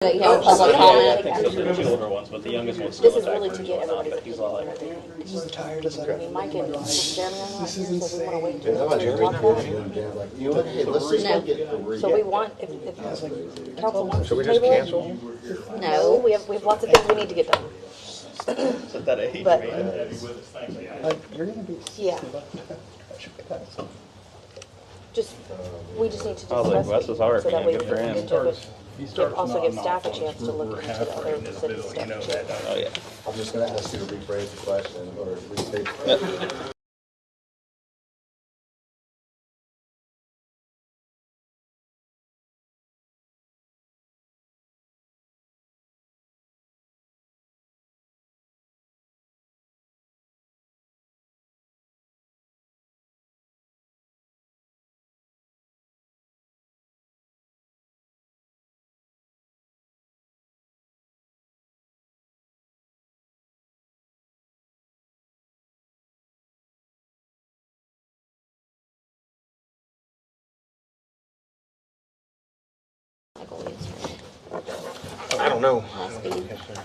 That you have public comment. I think the two older ones, but the youngest one's This still is in really diapers to and get whatnot, everybody's but he's all opinion like, on everything. This is tired as I mean, Mike and Jeremy are not here, so we want to wait Yeah, how till about you we read talk the about it. you know what, hey, let's just go get the read. So we want, if council wants Should to we just table cancel? it. No, we have lots of things we need to get done. is at that age, But- man. You're gonna be. Yeah. Just, we just need to I was like, discuss Wes is hard, so that man. we Good for can him. into it. He starts Also nodding give staff a off on chance us. to look We're into the halfway other in this city bill, stuff you know too. that, don't Oh, you? yeah. I'm just gonna ask you to rephrase the question or restate the question. I don't know.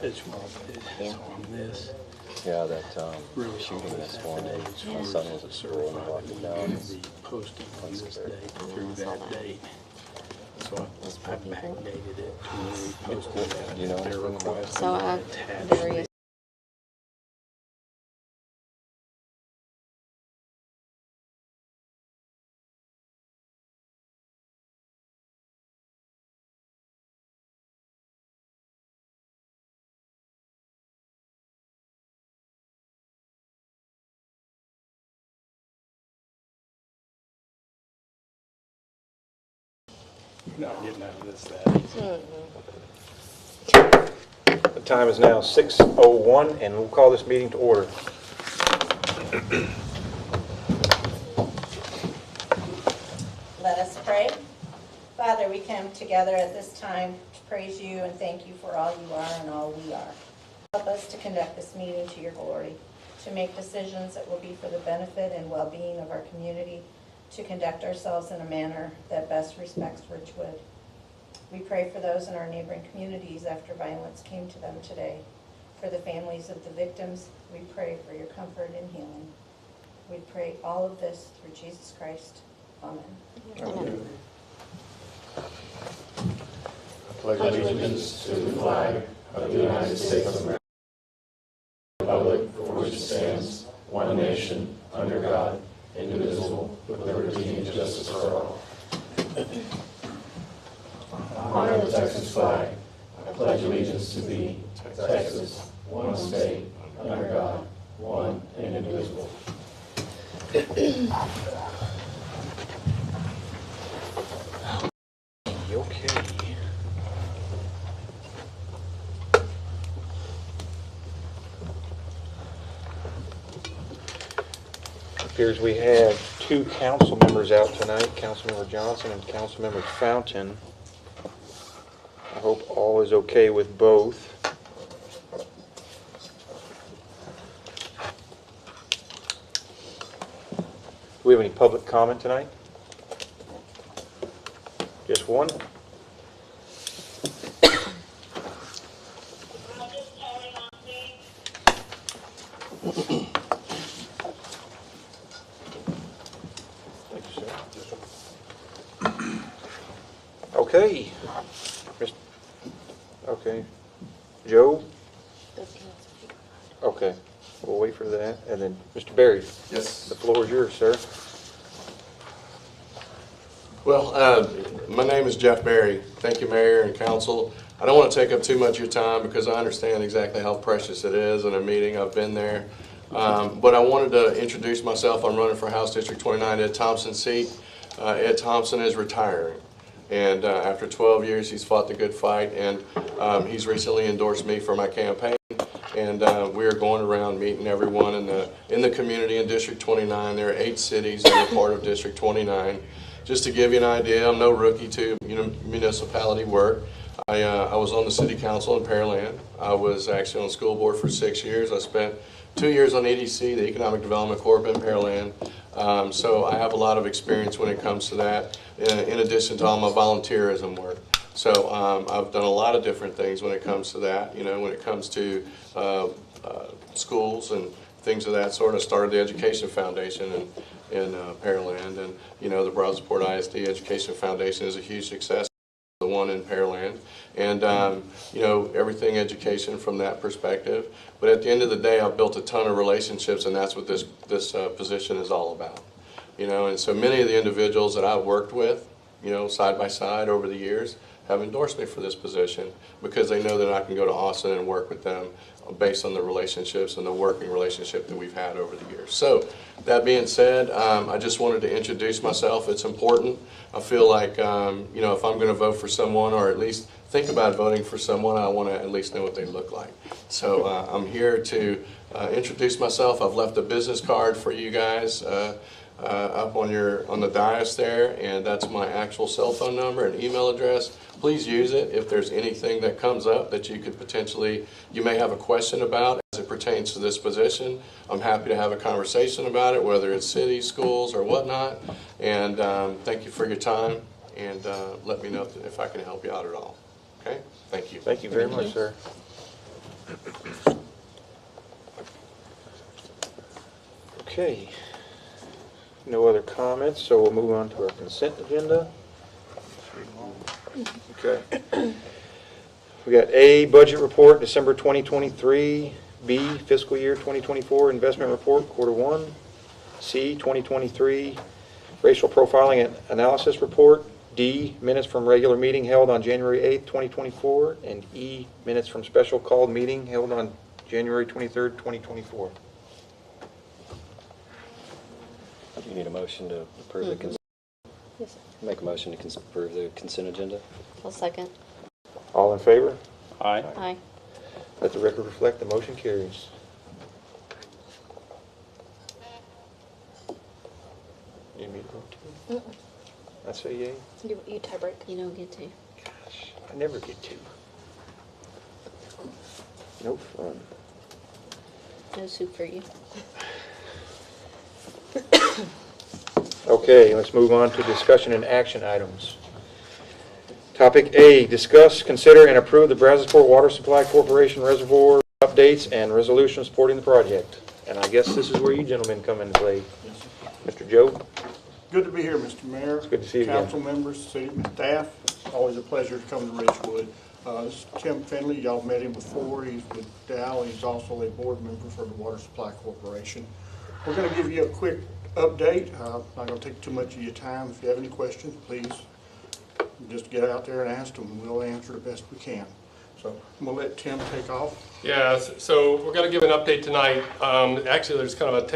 It's on this. Yeah, that shooting this morning, my son was at school and walked it down. The posting on this date through that date. So I backdated it to when we posted that. You know Their anything about request. So I, Attached various. You're not getting out of this that. The time is now 6:01, and we'll call this meeting to order. Let us pray. Father, we come together at this time to praise you and thank you for all you are and all we are. Help us to conduct this meeting to your glory, to make decisions that will be for the benefit and well-being of our community, to conduct ourselves in a manner that best respects Richwood. We pray for those in our neighboring communities after violence came to them today. For the families of the victims, we pray for your comfort and healing. We pray all of this through Jesus Christ. Amen. Pledge allegiance to the flag of the United States of America, republic for which it stands, one nation, under God, indivisible, with liberty and justice for all. Honor the Texas flag. I pledge allegiance to thee, Texas, one state, under God, one and indivisible. Okay. Appears we have two council members out tonight, Councilmember Johnson and Councilmember Fountain. I hope all is okay with both. Do we have any public comment tonight? Just one? Thank you, sir. Okay. Okay. Joe? Okay, we'll wait for that. And then, Mr. Berry, Yes. the floor is yours, sir. Well, my name is Jeff Berry. Thank you, Mayor and Council. I don't want to take up too much of your time because I understand exactly how precious it is in a meeting. I've been there. But I wanted to introduce myself. I'm running for House District 29, Ed Thompson's seat. Ed Thompson is retiring. And after 12 years, he's fought the good fight. And he's recently endorsed me for my campaign. And we are going around meeting everyone in the community in District 29. There are 8 cities that are part of District 29. Just to give you an idea, I'm no rookie to municipality work. I was on the city council in Pearland. I was actually on the school board for 6 years. I spent 2 years on EDC, the Economic Development Corp in Pearland. So I have a lot of experience when it comes to that, in addition to all my volunteerism work. So I've done a lot of different things when it comes to that. You know, when it comes to schools and things of that sort. I started the Education Foundation in Pearland, and you know, the Broadsport ISD Education Foundation is a huge success. The one in Pearland, and you know, everything education from that perspective. But at the end of the day, I've built a ton of relationships, and that's what this position is all about. You know, and so many of the individuals that I've worked with, you know, side by side over the years, have endorsed me for this position because they know that I can go to Austin and work with them based on the relationships and the working relationship that we've had over the years. So that being said, I just wanted to introduce myself. It's important. I feel like, you know, if I'm going to vote for someone or at least think about voting for someone, I want to at least know what they look like. So I'm here to introduce myself. I've left a business card for you guys up on the dais there, and that's my actual cell phone number and email address. Please use it if there's anything that comes up that you could potentially, you may have a question about as it pertains to this position. I'm happy to have a conversation about it, whether it's cities, schools, or whatnot. And thank you for your time, and let me know if I can help you out at all. Okay? Thank you. Thank you very much, sir. Okay. No other comments, so we'll move on to our consent agenda. Okay. We got A, budget report, December 2023. B, fiscal year 2024 investment report, quarter one. C, 2023 racial profiling and analysis report. D, minutes from regular meeting held on January 8th, 2024. And E, minutes from special called meeting held on January 23rd, 2024. You need a motion to approve the consent. Yes, sir. Make a motion to approve the consent agenda. I'll second. All in favor? Aye. Aye. Let the record reflect the motion carries. You need me to go too? I say yay? You tie break. You don't get to. Gosh, I never get to. No fun. No soup for you. Okay, let's move on to discussion and action items. Topic A, discuss, consider, and approve the Brazosport Water Supply Corporation reservoir updates and resolution supporting the project. And I guess this is where you gentlemen come into play. Mr. Joe? Good to be here, Mr. Mayor. It's good to see you again. Council members, city staff, always a pleasure to come to Richwood. This is Tim Finley. Y'all met him before. He's with Dow. He's also a board member for the Water Supply Corporation. We're going to give you a quick update. Not going to take too much of your time. If you have any questions, please just get out there and ask them. We'll answer the best we can. So I'm going to let Tim take off. Yeah, so we're going to give an update tonight. Actually, there's kind of a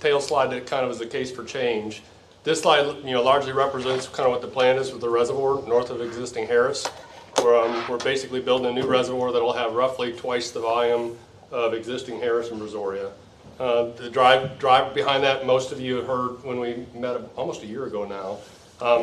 tail slide that kind of is a case for change. This slide, largely represents kind of what the plan is with the reservoir north of existing Harris. We're basically building a new reservoir that will have roughly twice the volume of existing Harris and Brazoria. The drive behind that, most of you heard when we met almost a year ago now,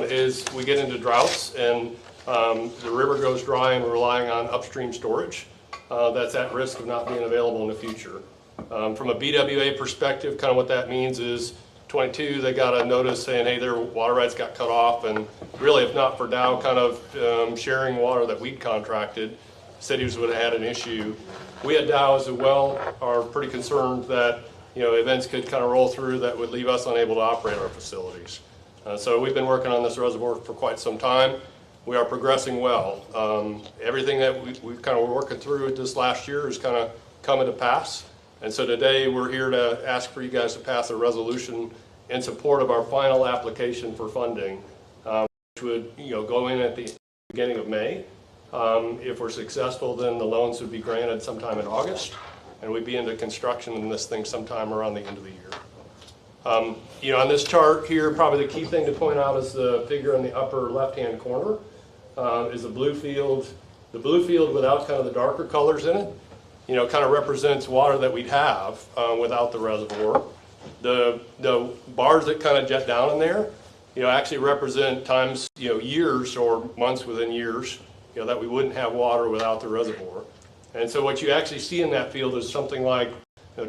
is we get into droughts and the river goes dry and we're relying on upstream storage that's at risk of not being available in the future. From a BWA perspective, kind of what that means is 22, they got a notice saying, hey, their water rights got cut off, and really, if not for Dow kind of sharing water that we'd contracted, cities would have had an issue. We at Dow as well are pretty concerned that events could kind of roll through that would leave us unable to operate our facilities. So we've been working on this reservoir for quite some time. We are progressing well. Everything that we kind of were working through this last year is kind of coming to pass. And so today we're here to ask for you guys to pass a resolution in support of our final application for funding, which would go in at the beginning of May. If we're successful, then the loans would be granted sometime in August, and we'd be into construction in this thing sometime around the end of the year. On this chart here, probably the key thing to point out is the figure in the upper left-hand corner is the blue field. The blue field without kind of the darker colors in it, kind of represents water that we'd have without the reservoir. The bars that kind of jet down in there, actually represent times, years or months within years, that we wouldn't have water without the reservoir. And so what you actually see in that field is something like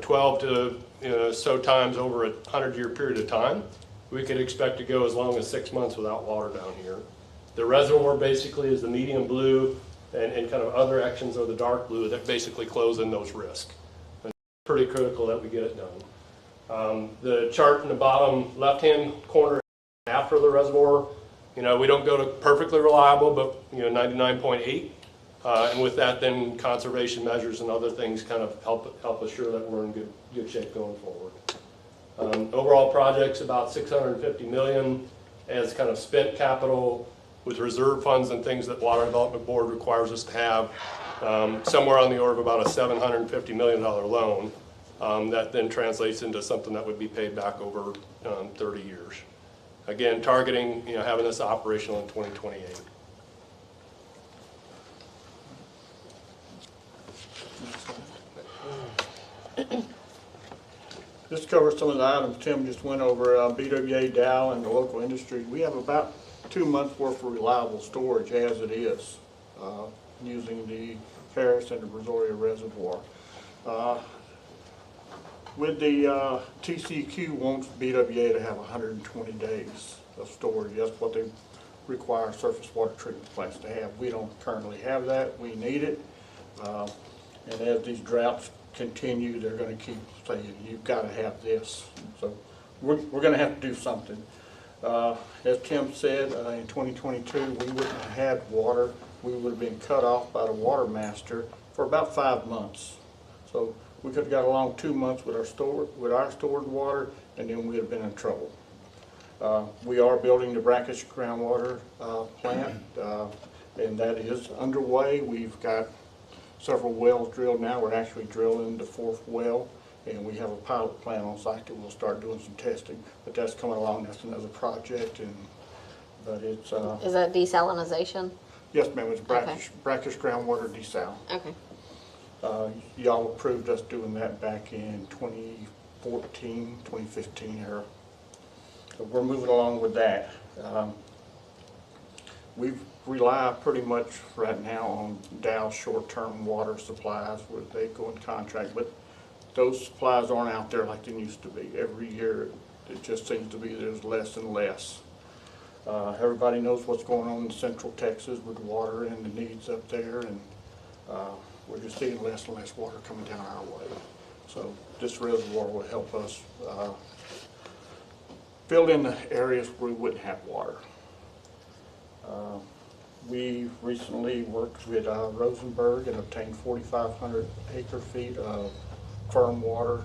12 to so times over a 100-year period of time. We could expect to go as long as 6 months without water down here. The reservoir basically is the medium blue, and kind of other actions are the dark blue that basically close in those risks. And it's pretty critical that we get it done. The chart in the bottom left-hand corner after the reservoir, we don't go to perfectly reliable, but 99.8. And with that, then conservation measures and other things kind of help assure that we're in good shape going forward. Overall project's about $650 million as kind of spent capital with reserve funds and things that Water Development Board requires us to have. Somewhere on the order of about a $750 million loan that then translates into something that would be paid back over 30 years. Again, targeting having this operational in 2028. This covers some of the items Tim just went over, BWA, Dow, and the local industry. We have about 2 months worth of reliable storage as it is, using the Harris and the Brazoria Reservoir. With the TCQ wants BWA to have 120 days of storage. That's what they require surface water treatment plants to have. We don't currently have that. We need it. And as these droughts continue, they're going to keep saying, you've got to have this. So we're going to have to do something. As Tim said, in 2022, we wouldn't have had water. We would have been cut off by the water master for about 5 months. So we could have got along 2 months with our stored water, and then we'd have been in trouble. We are building the brackish groundwater plant, and that is underway. We've got several wells drilled now. We're actually drilling the 4th well, and we have a pilot plant on site that we'll start doing some testing. But that's coming along. That's another project, but it's. Is that desalinization? Yes, ma'am. It's brackish groundwater desal. Okay. Y'all approved us doing that back in 2014, 2015 era. So we're moving along with that. We rely pretty much right now on Dow's short-term water supplies where they go in contract, but those supplies aren't out there like they used to be. Every year it just seems to be there's less and less. Everybody knows what's going on in central Texas with water and the needs up there, and we're just seeing less and less water coming down our way. So this reservoir will help us fill in the areas where we wouldn't have water. We recently worked with Rosenberg and obtained 4,500 acre-feet of firm water,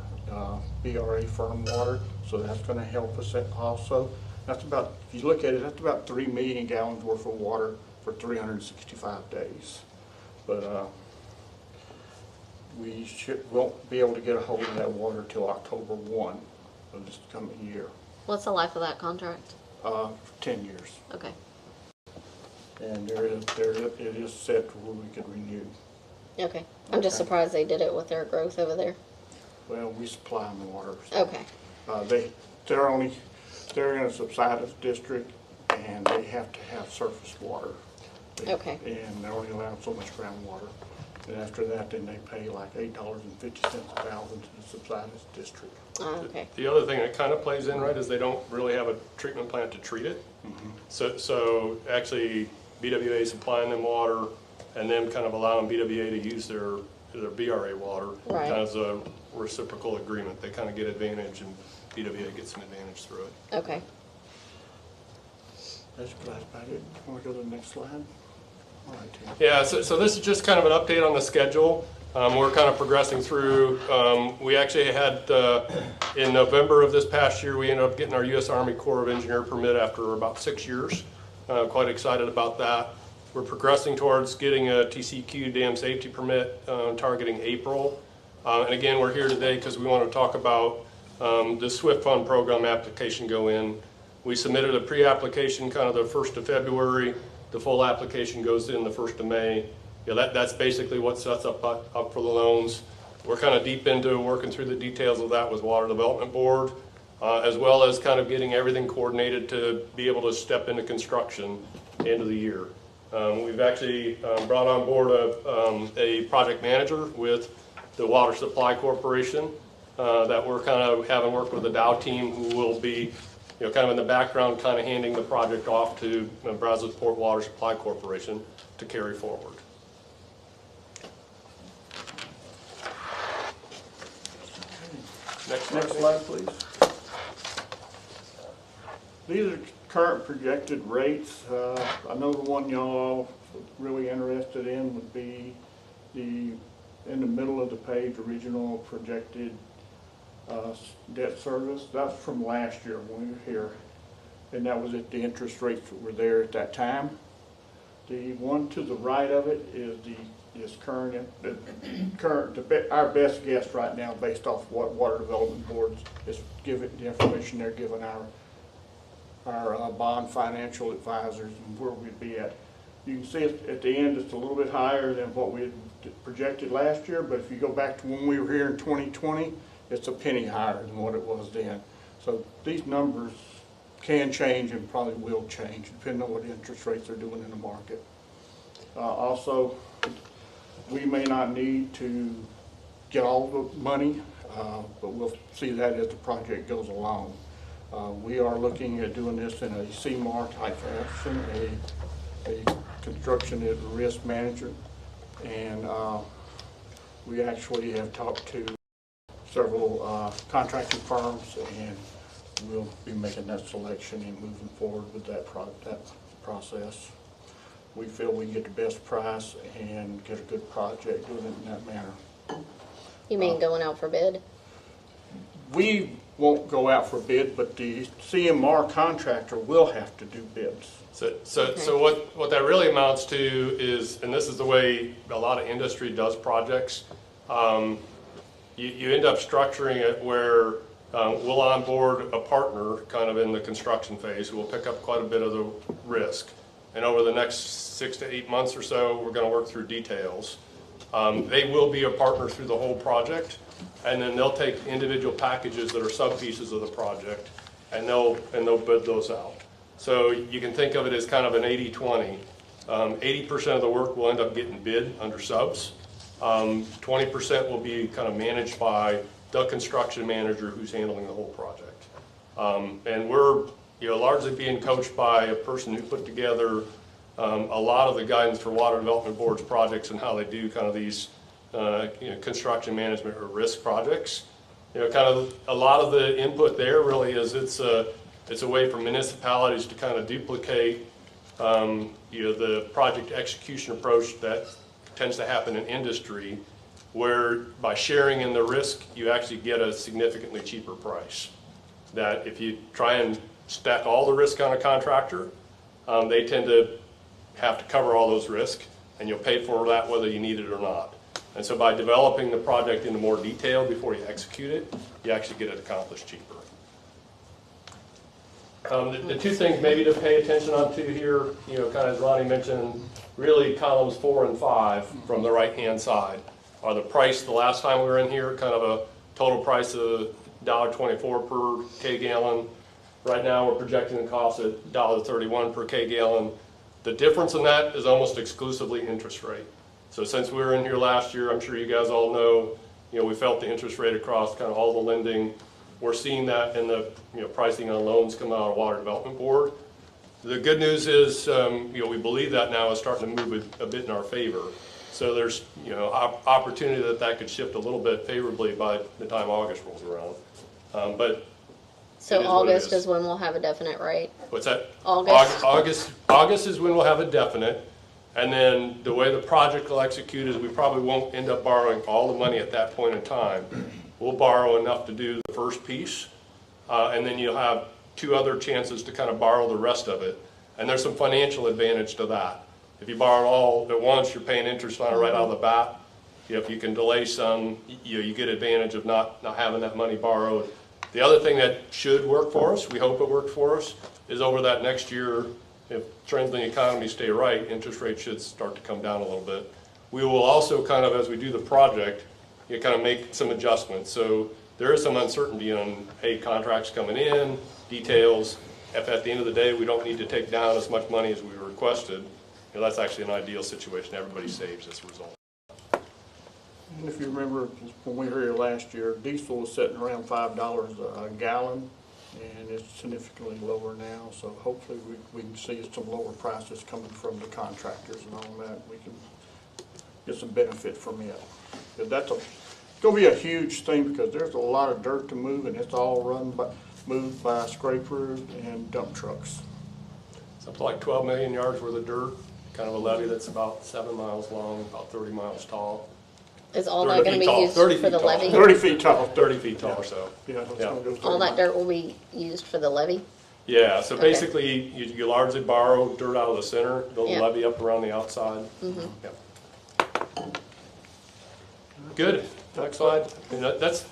BRA firm water, so that's going to help us also. That's about, if you look at it, that's about 3 million gallons worth of water for 365 days. But we won't be able to get a hold of that water until October 1 of this coming year. What's the life of that contract? 10 years. Okay. And it is set to where we can renew. Okay. I'm just surprised they did it with their growth over there. Well, we supply them the water. So, Okay. They're in a subsidence district, and they have to have surface water. Okay. And they're only allowed so much groundwater. And after that, then they pay like $8.50 a thousand to the subsidence district. Okay. The other thing that kind of plays in, right, is they don't really have a treatment plant to treat it. Mm-hmm. So actually BWA supplying them water and them kind of allowing BWA to use their BRA water. Right. Kind of as a reciprocal agreement. They kind of get advantage and BWA gets some advantage through it. Okay. That's about it. Want to go to the next slide? All right, Tim. Yeah, so this is just kind of an update on the schedule. We're kind of progressing through. We actually had, in November of this past year, we ended up getting our U.S. Army Corps of Engineer permit after about 6 years. Quite excited about that. We're progressing towards getting a TCQ dam safety permit, targeting April. And again, we're here today because we want to talk about the SWIFT Fund program application go in. We submitted a pre-application kind of the 1st of February. The full application goes in the 1st of May. Yeah, that's basically what sets up for the loans. We're kind of deep into working through the details of that with Water Development Board, as well as kind of getting everything coordinated to be able to step into construction end of the year. We've actually brought on board a project manager with the Water Supply Corporation that we're kind of having worked with the Dow team, who will be kind of in the background, kind of handing the project off to Brazosport Water Supply Corporation to carry forward. Next slide, please. These are current projected rates. I know the one y'all really interested in would be in the middle of the page, original projected debt service. That's from last year when we were here, and that was at the interest rates that were there at that time. The one to the right of it is our best guess right now, based off what Water Development Board is giving, the information they're giving our bond financial advisors, and where we'd be at. You can see at the end it's a little bit higher than what we had projected last year, but if you go back to when we were here in 2020, it's a penny higher than what it was then. So these numbers can change and probably will change depending on what interest rates are doing in the market. Also, we may not need to get all the money, but we'll see that as the project goes along. We are looking at doing this in a CMAR type fashion, a construction at risk manager, and we actually have talked to several contracting firms, and we'll be making that selection and moving forward with that process. We feel we can get the best price and get a good project doing it in that manner. You mean going out for bid? We won't go out for bid, but the CMR contractor will have to do bids. So what that really amounts to is, and this is the way a lot of industry does projects, you end up structuring it where we'll onboard a partner kind of in the construction phase who will pick up quite a bit of the risk. And over the next 6 to 8 months or so, we're going to work through details. They will be a partner through the whole project, and then they'll take individual packages that are sub-pieces of the project, and they'll bid those out. So you can think of it as kind of an 80-20. 80% of the work will end up getting bid under subs. 20% will be kind of managed by the construction manager who's handling the whole project. And we're largely being coached by a person who put together a lot of the guidance for Water Development Board's projects and how they do kind of these construction management or risk projects. Kind of a lot of the input there really is it's a way for municipalities to kind of duplicate the project execution approach that tends to happen in industry, where by sharing in the risk you actually get a significantly cheaper price. That if you try and stack all the risk on a contractor, they tend to have to cover all those risks, and you'll pay for that whether you need it or not. And so by developing the project into more detail before you execute it, you actually get it accomplished cheaper. The two things maybe to pay attention on to here, kind of as Ronnie mentioned, really columns 4 and 5 from the right-hand side are the price the last time we were in here, kind of a total price of $1.24 per K-gallon. Right now we're projecting the cost at $1.31 per K-gallon. The difference in that is almost exclusively interest rate. So since we were in here last year, I'm sure you guys all know, we felt the interest rate across kind of all the lending. We're seeing that in the pricing on loans coming out of Water Development Board. The good news is, we believe that now is starting to move a bit in our favor. So there's, opportunity that could shift a little bit favorably by the time August rolls around. But So August is when we'll have a definite rate. what's that? August. August is when we'll have a definite. And then the way the project will execute is we probably won't end up borrowing all the money at that point in time. We'll borrow enough to do the first piece, and then you'll have 2 other chances to kind of borrow the rest of it. And there's some financial advantage to that. If you borrow it all at once, you're paying interest on it right out of the bat. If you can delay some, you get advantage of not having that money borrowed. The other thing that should work for us, we hope it works for us, is over that next year, if trends in the economy stay right, interest rates should start to come down a little bit. We will also kind of, as we do the project, kind of make some adjustments. So there is some uncertainty on, hey, contracts coming in, details. If at the end of the day we don't need to take down as much money as we requested, that's actually an ideal situation. Everybody saves as a result. And if you remember, when we were here last year, diesel was sitting around $5 a gallon. and it's significantly lower now, so hopefully we can see some lower prices coming from the contractors and all that. We can get some benefit from it. But that's gonna be a huge thing because there's a lot of dirt to move, and it's all moved by scrapers and dump trucks. It's up to like 12 million yards worth of dirt, kind of a levee that's about 7 miles long, about 30 miles tall. Is all 30 that gonna feet be tall, used 30 for the feet tall. levee? 30 feet tall. 30 feet tall or so. Yeah, it's Yeah. gonna go 30 All that miles. dirt will be used for the levee? Yeah, so Okay. basically, you largely borrow dirt out of the center, build a Yeah. levee up around the outside. Yep. Good, next slide. And that's,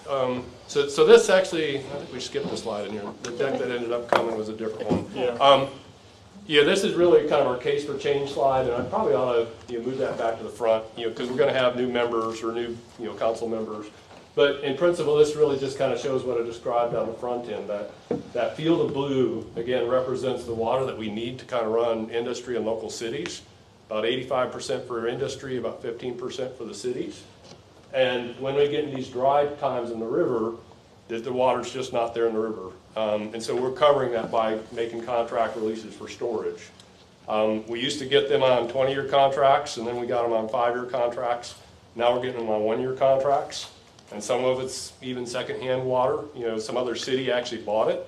so this actually, I think we skipped a slide in here. The deck that ended up coming was a different one. Yeah. Yeah, this is really kind of our case for change slide, and I probably ought to move that back to the front, because we're going to have new members or new council members. But in principle, this really just kind of shows what I described on the front end. That field of blue, again, represents the water that we need to kind of run industry and local cities. About 85% for industry, about 15% for the cities. And when we get in these dry times in the river, the water's just not there in the river. And so we're covering that by making contract releases for storage. We used to get them on 20-year contracts, and then we got them on 5-year contracts. Now we're getting them on 1-year contracts. And some of it's even secondhand water. Some other city actually bought it,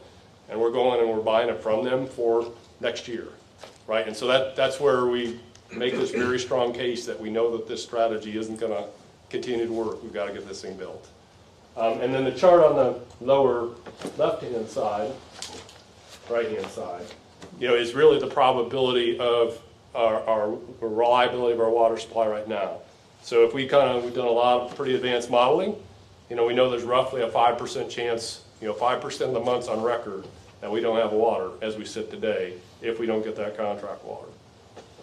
and we're going and we're buying it from them for next year, right? And so that's where we make this very strong case that we know that this strategy isn't going to continue to work. We've got to get this thing built. And then the chart on the lower left-hand side, right-hand side, is really the probability of our reliability of our water supply right now. So if we've done a lot of pretty advanced modeling, we know there's roughly a 5% chance, 5% of the months on record that we don't have water as we sit today if we don't get that contract water.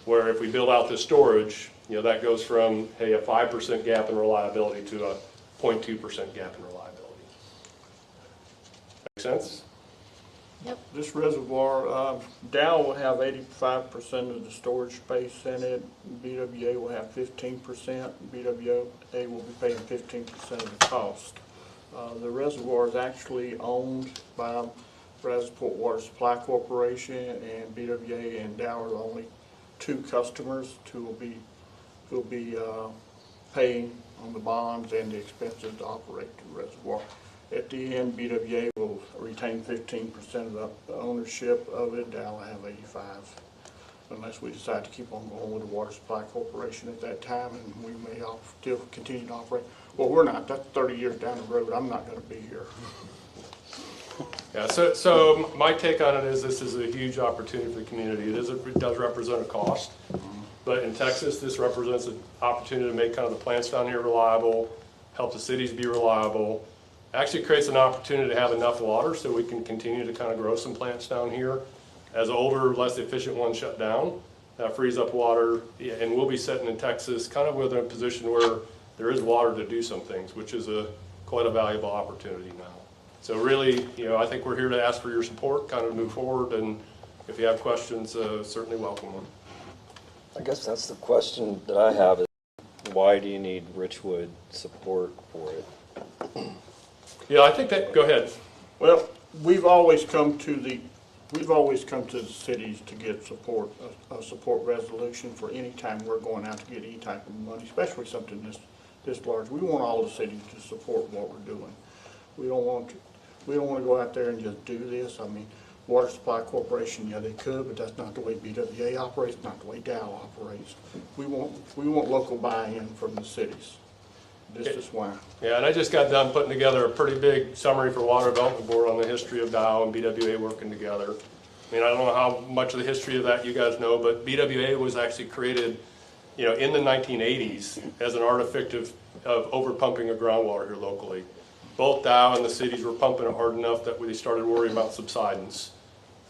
Where if we build out this storage, that goes from, hey, a 5% gap in reliability to a 0.2% gap in reliability. Make sense? This reservoir, Dow will have 85% of the storage space in it. BWA will have 15%. BWA will be paying 15% of the cost. The reservoir is actually owned by Reservoir Water Supply Corporation, and BWA and Dow are the only two customers who will be paying on the bonds and the expenses to operate the reservoir. At the end, BWA will retain 15% of the ownership of it. Dow will have 85%, unless we decide to keep on going with the Water Supply Corporation at that time, and we may still continue to operate. Well, we're not. That's 30 years down the road. I'm not going to be here. Yeah, so my take on it is this is a huge opportunity for the community. It does represent a cost, but in Texas, this represents an opportunity to make kind of the plants down here reliable, help the cities be reliable. Actually creates an opportunity to have enough water so we can continue to kind of grow some plants down here. As older, less efficient ones shut down, that frees up water, and we'll be sitting in Texas kind of with a position where there is water to do some things, which is quite a valuable opportunity now. So really, I think we're here to ask for your support, kind of move forward, and if you have questions, certainly welcome them. I guess that's the question that I have is why do you need Richwood support for it? Yeah, I think that, go ahead. Well, we've always come to the cities to get support, a support resolution for any time we're going out to get any type of money, especially something this large. We want all the cities to support what we're doing. We don't want to go out there and just do this. I mean, Water Supply Corporation, yeah, they could, but that's not the way BWA operates, not the way Dow operates. We want local buy-in from the cities. This is why. Yeah, and I just got done putting together a pretty big summary for Water Development Board on the history of Dow and BWA working together. I mean, I don't know how much of the history of that you guys know, but BWA was actually created, in the 1980s as an artifact of overpumping of groundwater here locally. Both Dow and the cities were pumping it hard enough that they started worrying about subsidence.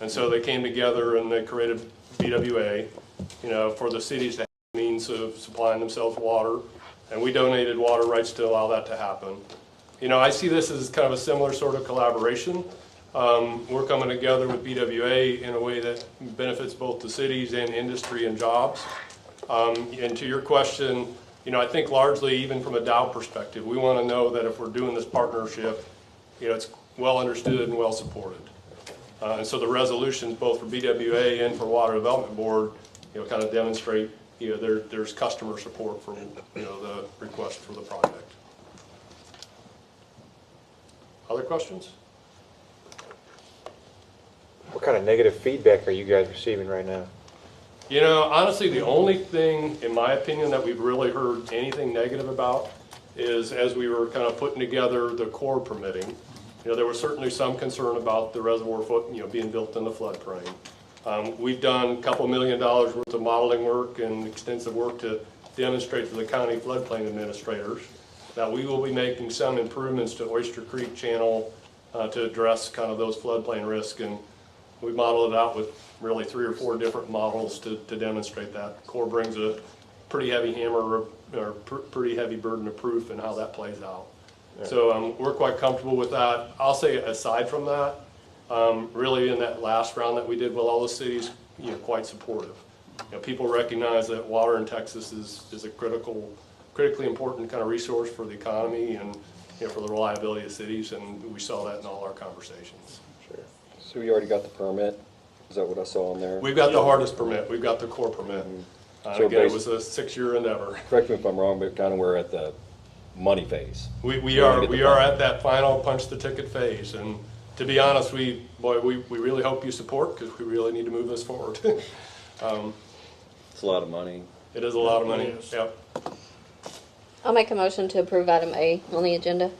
And so they came together and they created BWA, for the cities to have means of supplying themselves water. And we donated water rights to allow that to happen. I see this as kind of a similar sort of collaboration. We're coming together with BWA in a way that benefits both the cities and industry and jobs. And to your question, I think largely even from a Dow perspective, we want to know that if we're doing this partnership, it's well understood and well supported. And so the resolutions, both for BWA and for Water Development Board, kind of demonstrate, there's customer support for, the request for the project. Other questions? What kind of negative feedback are you guys receiving right now? Honestly, the only thing, in my opinion, that we've really heard anything negative about is as we were kind of putting together the core permitting, there was certainly some concern about the reservoir foot, being built in the floodplain. We've done a couple $1 million worth of modeling work and extensive work to demonstrate to the county floodplain administrators that we will be making some improvements to Oyster Creek Channel to address kind of those floodplain risks. And we modeled it out with really 3 or 4 different models to demonstrate that. Core brings a pretty heavy hammer or pretty heavy burden of proof and how that plays out. Yeah. So we're quite comfortable with that. I'll say aside from that, really in that last round that we did with all the cities, quite supportive. People recognize that water in Texas is a critically important kind of resource for the economy and for the reliability of cities, and we saw that in all our conversations. Sure. So you already got the permit? Is that what I saw on there? We've got the hardest permit. We've got the core permit. So again, it was a 6-year endeavor. Correct me if I'm wrong, but kind of we're at the money phase. We are at that final punch the ticket phase, and to be honest, we really hope you support, because we really need to move this forward. It's a lot of money. It is a lot of money. Yep. I'll make a motion to approve item A on the agenda.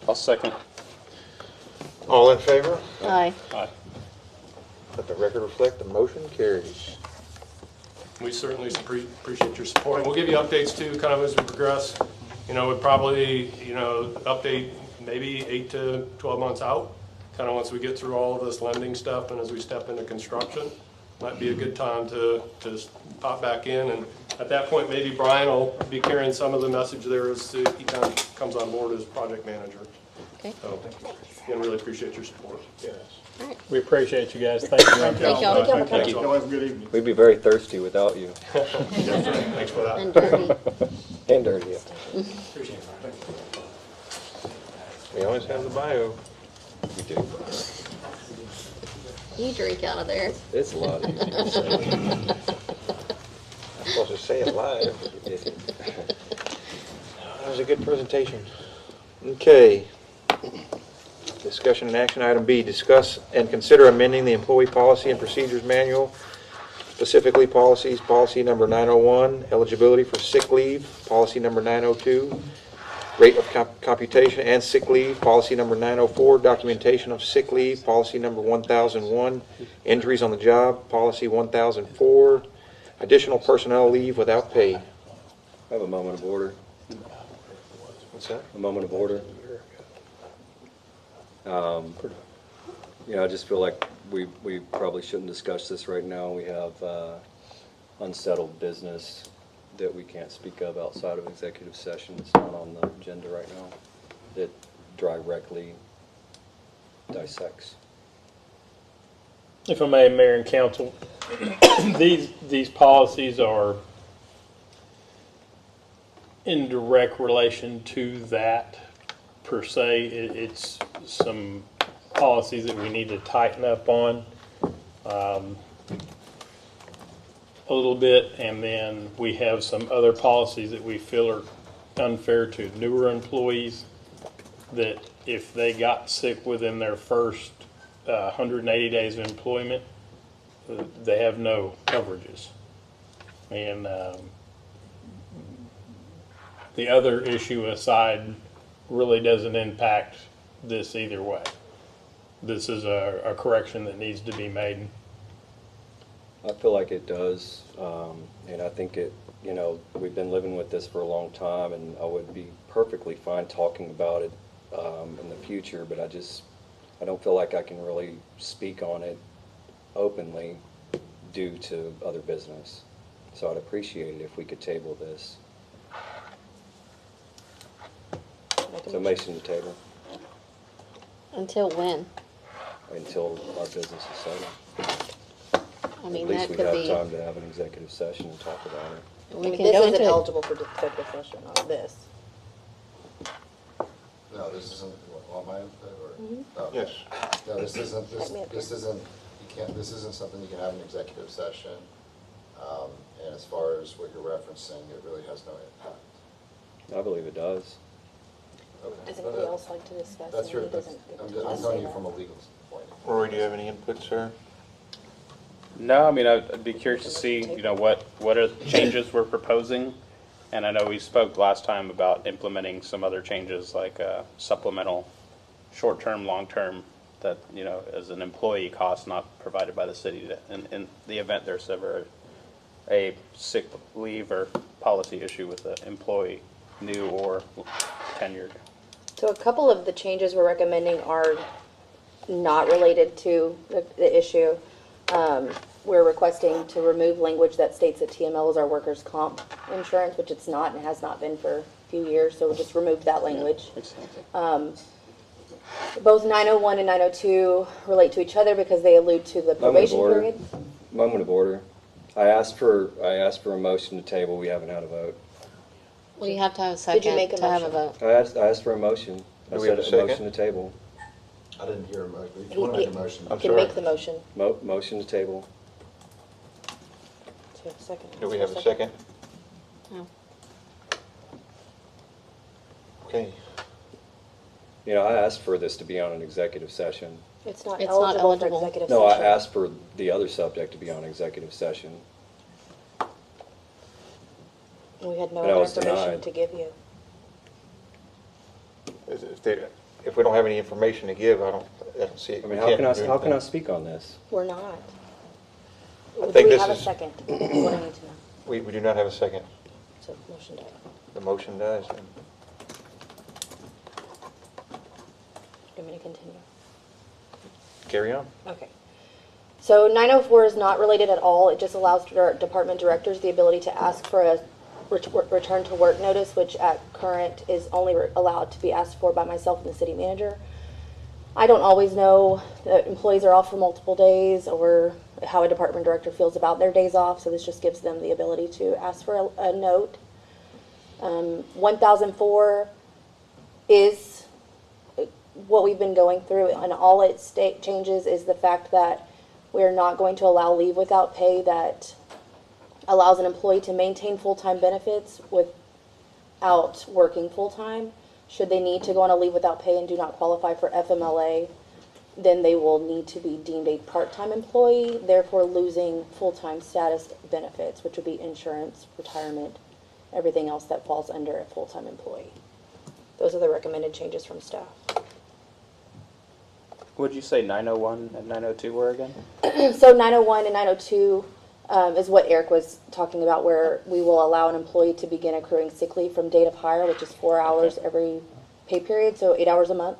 I'll second. All in favor? Aye. Aye. Let the record reflect the motion carries. We certainly appreciate your support. We'll give you updates too, kind of as we progress. We'd probably, update maybe 8 to 12 months out, kind of once we get through all of this lending stuff and as we step into construction. Might be a good time to pop back in, and at that point maybe Brian will be carrying some of the message there as he kind of comes on board as project manager. Okay. So, again, really appreciate your support. Yes. We appreciate you guys. Thank you. Thank y'all. Thank you. Y'all have a good evening. We'd be very thirsty without you. Yes, sir. Thanks for that. And dirty. And dirty. We always have the bio. We do. You drink out of there. It's a lot easier to say. I'm supposed to say it live. That was a good presentation. Okay. Discussion and action item B, discuss and consider amending the employee policy and procedures manual, specifically policy number 901, eligibility for sick leave, policy number 902, rate of computation and sick leave, policy number 904, documentation of sick leave, policy number 1001, injuries on the job, policy 1004, additional personnel leave without pay. I have a moment of order. What's that? A moment of order. I just feel like we probably shouldn't discuss this right now. We have unsettled business that we can't speak of outside of executive session. It's not on the agenda right now. That directly dissects. If I may, Mayor and Council, these policies are in direct relation to that per se. It's some policies that we need to tighten up on a little bit, and then we have some other policies that we feel are unfair to newer employees, that if they got sick within their first 180 days of employment, they have no coverages. And the other issue aside really doesn't impact this either way. This is a correction that needs to be made. I feel like it does, and I think we've been living with this for a long time, and I would be perfectly fine talking about it in the future, but I don't feel like I can really speak on it openly due to other business. So I'd appreciate it if we could table this. So motion to table Until when? until our business is settled. I mean, At least that we could have be, time to have an executive session and talk about it. we can this go isn't into, eligible for executive session on this. No, this isn't, on my input, or? Oh. Yes. No, this isn't, Let me up this isn't, you can't, this isn't something you can have in executive session. And as far as what you're referencing, it really has no impact. I believe it does. Okay. Does anybody else like to discuss? That's your, It that's, doesn't- it I'm doesn't telling say you that. from a legal point. Rory, do you have any input, sir? No, I mean, I'd be curious to see, what are the changes we're proposing? And I know we spoke last time about implementing some other changes like supplemental, short-term, long-term, that, as an employee cost not provided by the city in the event there's ever a sick leave or policy issue with the employee, new or tenured. So a couple of the changes we're recommending are not related to the issue. We're requesting to remove language that states that TML is our workers' comp insurance, which it's not and has not been for a few years, so we'll just remove that language. Both 901 and 902 relate to each other because they allude to the probation period. Moment of order. I asked for a motion to table. We haven't had a vote. Well, you have to have a second Did you make a to have a motion? vote. I asked for a motion. Do we have a said second? motion to table. I didn't hear a motion. If you want to make a motion. You can make the motion. Motion to table. Do you have a second? Do we have a second? No. Okay. I asked for this to be on an executive session. It's not It's not eligible for eligible. executive No, I session. asked for the other subject to be on executive session. We had no And I other was information denied. to give you. If we don't have any information to give, I don't see it. I mean, We can't do how can I anything. speak on this? We're not. I Do think we this have a is- second? What I need to know. We do not have a second. So motion died. The motion dies. Do you want me to continue? Carry on. Okay. So 904 is not related at all. It just allows department directors the ability to ask for a return to work notice, which at current is only allowed to be asked for by myself and the city manager. I don't always know that employees are off for multiple days or how a department director feels about their days off, so this just gives them the ability to ask for a note. 1004 is what we've been going through, and all it changes is the fact that we're not going to allow leave without pay that allows an employee to maintain full-time benefits without working full-time. Should they need to go on a leave without pay and do not qualify for FMLA, then they will need to be deemed a part-time employee, therefore losing full-time status benefits, which would be insurance, retirement, everything else that falls under a full-time employee. Those are the recommended changes from staff. What did you say 901 and 902 were again? So 901 and 902 is what Eric was talking about, where we will allow an employee to begin accruing sick leave from date of hire, which is 4 hours every pay period, so 8 hours a month.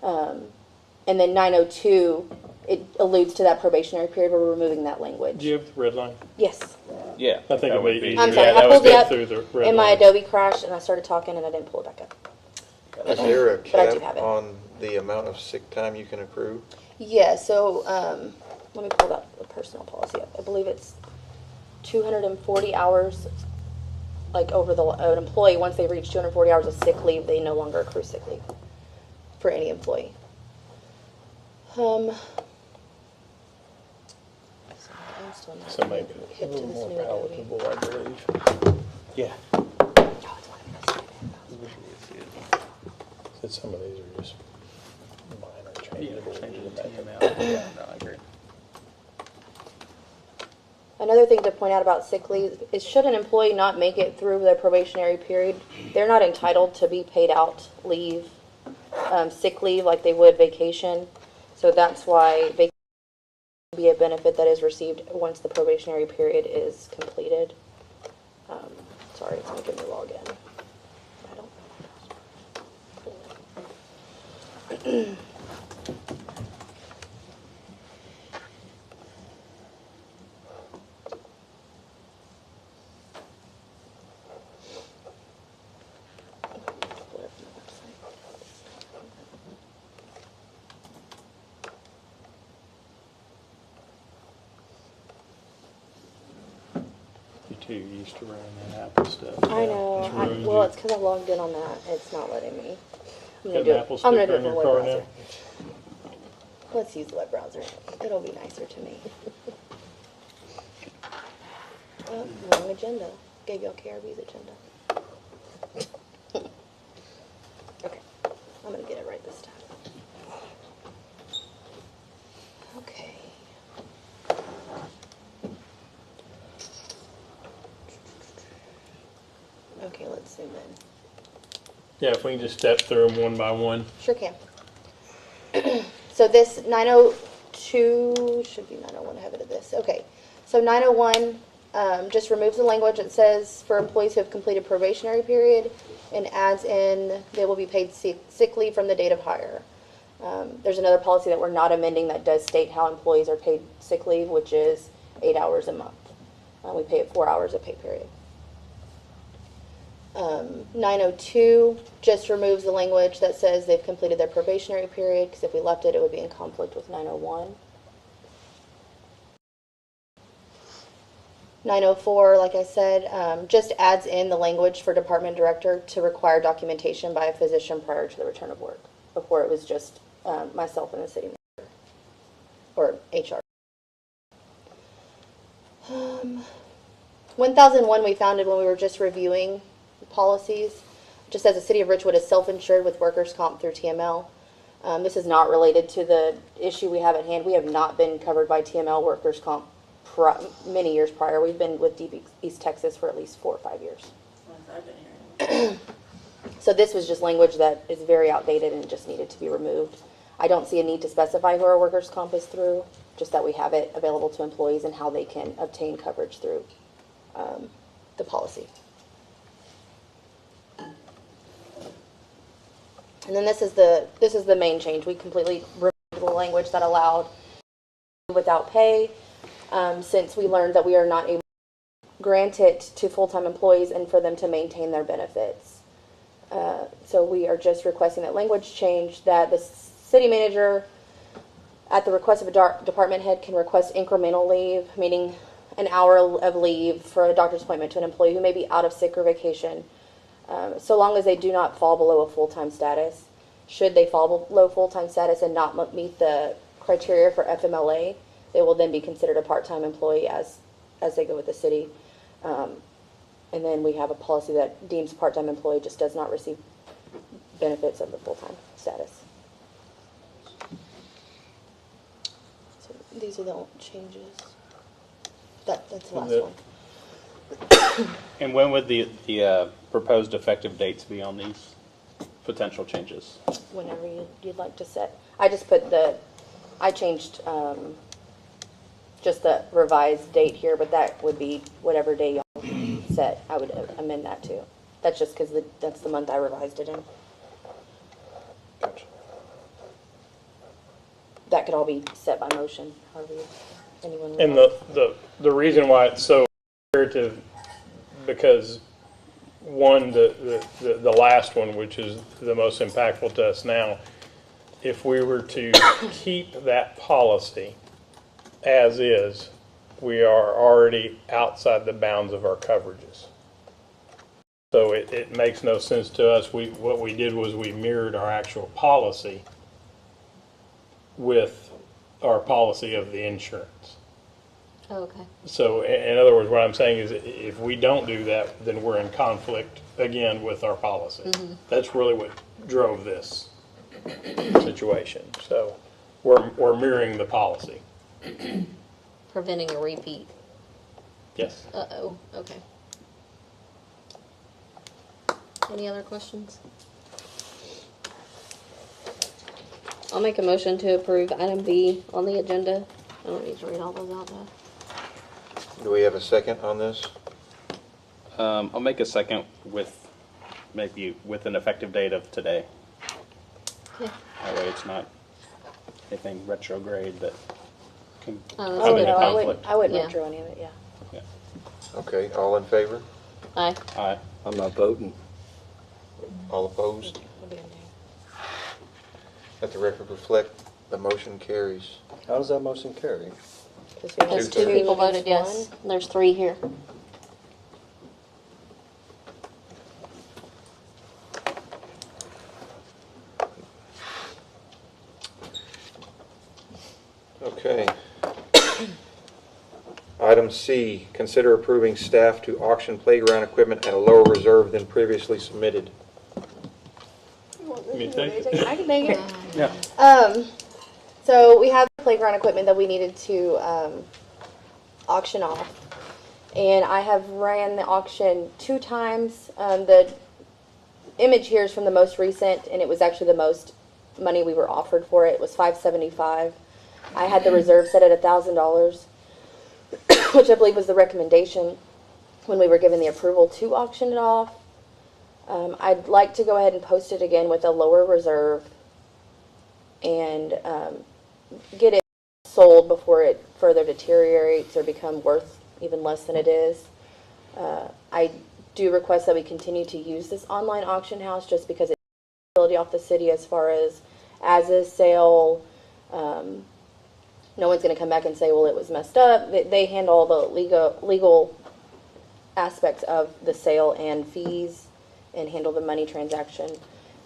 And then 902, it alludes to that probationary period where we're removing that language. Do you have the red line? Yes. Yeah. I think it would be easier. I'm sorry, Yeah, I that pulled was it good up through the red and my line. Adobe crashed and I started talking and I didn't pull it back up. Is there a But I do cap have it. on the amount of sick time you can accrue? Yeah, so let me pull up the personnel policy up. I believe it's 240 hours, like over an employee, once they reach 240 hours of sick leave, they no longer accrue sick leave for any employee. I'm still not So make it a hip to little this more new Adobe. palatable, I believe. Yeah. Oh, it's one of those. Said some of these are just minor changes. Change the TML. Yeah, no, I agree. Another thing to point out about sick leave is should an employee not make it through their probationary period, they're not entitled to be paid out leave, sick leave like they would vacation. So that's why vacation will be a benefit that is received once the probationary period is completed. Sorry, it's making me log in. I don't. You're too used to running that Apple stuff. I know. It's ruined Well, you. it's because I logged in on that. It's not letting me. I'm Got gonna do an it. Apple I'm gonna sticker do it on for your web car browser. now? Let's use the web browser. It'll be nicer to me. Oh, wrong agenda. Gave y'all KRB's agenda. Okay, I'm gonna get it right this time. Okay. Okay, let's zoom in. Yeah, if we can just step through them one by one. Sure can. So this 902, should be 901, I have it at this. Okay, so 901 just removes the language that says for employees who have completed probationary period and adds in they will be paid sick leave from the date of hire. There's another policy that we're not amending that does state how employees are paid sick leave, which is 8 hours a month. We pay it 4 hours a pay period. 902 just removes the language that says they've completed their probationary period, because if we left it, it would be in conflict with 901. 904, like I said, just adds in the language for department director to require documentation by a physician prior to the return of work. Before it was just myself and the city manager, or HR. 1001 we founded when we were just reviewing policies. Just as the city of Richwood is self-insured with workers' comp through TML. This is not related to the issue we have at hand. We have not been covered by TML workers' comp many years prior. We've been with Deep East Texas for at least 4 or 5 years. So this was just language that is very outdated and just needed to be removed. I don't see a need to specify who our workers' comp is through, just that we have it available to employees and how they can obtain coverage through the policy. And then this is the main change. We completely removed the language that allowed without pay, since we learned that we are not able to grant it to full-time employees and for them to maintain their benefits. So we are just requesting that language change, that the city manager, at the request of a department head, can request incremental leave, meaning an hour of leave for a doctor's appointment to an employee who may be out of sick or vacation, so long as they do not fall below a full-time status. Should they fall below full-time status and not meet the criteria for FMLA, they will then be considered a part-time employee as they go with the city. And then we have a policy that deems part-time employee just does not receive benefits of the full-time status. So these are the changes. That's the last one. And when would the proposed effective dates be on these potential changes? Whenever you'd like to set. I just put I changed just the revised date here, but that would be whatever day y'all set. I would amend that too. That's just because that's the month I revised it in. Gotcha. That could all be set by motion, however anyone would And like. the reason why it's so imperative, because one, the last one, which is the most impactful to us now, if we were to keep that policy as is, we are already outside the bounds of our coverages. So it makes no sense to us. What we did was we mirrored our actual policy with our policy of the insurance. Oh, okay. So in other words, what I'm saying is if we don't do that, then we're in conflict again with our policy. Mm-hmm. That's really what drove this situation. So we're mirroring the policy. Preventing a repeat. Yes. Uh-oh, okay. Any other questions? I'll make a motion to approve item B on the agenda. I don't need to read all those out though. Do we have a second on this? I'll make a second with an effective date of today. Yeah. That way it's not anything retrograde that can Oh, come that's into good. conflict. I wouldn't Yeah. retro any of it, yeah. Yeah. Okay, all in favor? Aye. Aye. I'm not voting. All opposed? We'll be in there. Let the record reflect the motion carries. How does that motion carry? Because we have Because two people voted yes. against There's 3 here. Okay. Item C, consider approving staff to auction playground equipment at a lower reserve than previously submitted. You take it? I can take it. Yeah. So we have playground equipment that we needed to auction off. And I have ran the auction 2 times. The image here is from the most recent, and it was actually the most money we were offered for it. It was $575. I had the reserve set at $1,000, which I believe was the recommendation when we were given the approval to auction it off. I'd like to go ahead and post it again with a lower reserve and get it sold before it further deteriorates or become worth even less than it is. I do request that we continue to use this online auction house just because it's ability off the city as far as is sale. No one's going to come back and say, well, it was messed up. They handle all the legal aspects of the sale and fees and handle the money transaction.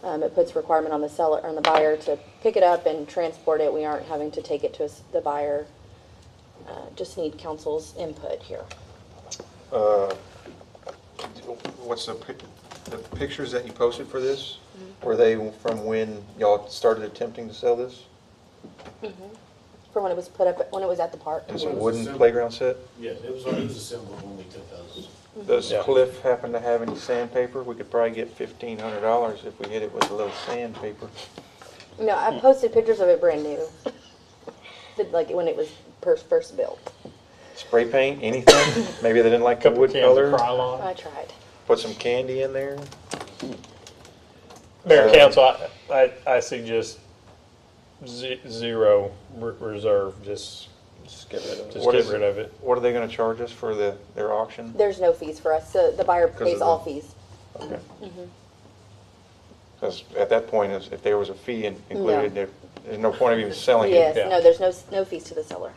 It puts requirement on the seller or on the buyer to pick it up and transport it. We aren't having to take it to the buyer. Just need council's input here. What's the pictures that you posted for this? Were they from when y'all started attempting to sell this? For when it was put up, when it was at the park. It's a wooden playground set? Yes, it was assembled when we took those. Does Yeah. Cliff happen to have any sandpaper? We could probably get $1,500 if we hit it with a little sandpaper. No, I posted pictures of it brand new. Like when it was first built. Spray paint, anything? Maybe they didn't like the Couple wood cans color? of Krylon. I tried. Put some candy in there? Mayor and Council, I suggest zero reserve, just get rid of it. Just What get is rid of it. What are they gonna charge us for their auction? There's no fees for us, so the buyer pays of all the- fees. Okay. Because at that point, if there was a fee included, there's no point of even selling it. Yes, Yeah. no, there's no fees to the seller.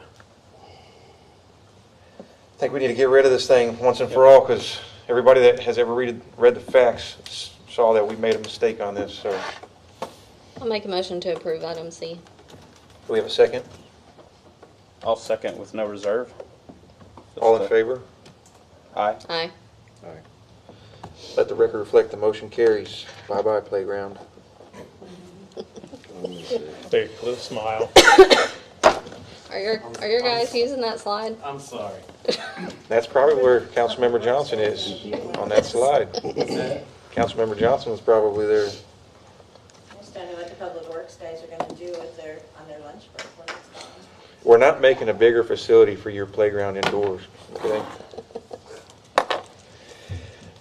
I think we need to get rid of this thing once and for all, because everybody that has ever read the facts saw that we made a mistake on this, so. I'll make a motion to approve item C. Do we have a second? I'll second with no reserve. All in favor? Aye. Aye. Let the record reflect the motion carries. Bye-bye, playground. Big little smile. Are your guys using that slide? I'm sorry. That's probably where Councilmember Johnson is, on that slide. Councilmember Johnson was probably there. I just don't know what the public works guys are gonna do with on their lunch break when it's gone. We're not making a bigger facility for your playground indoors, okay?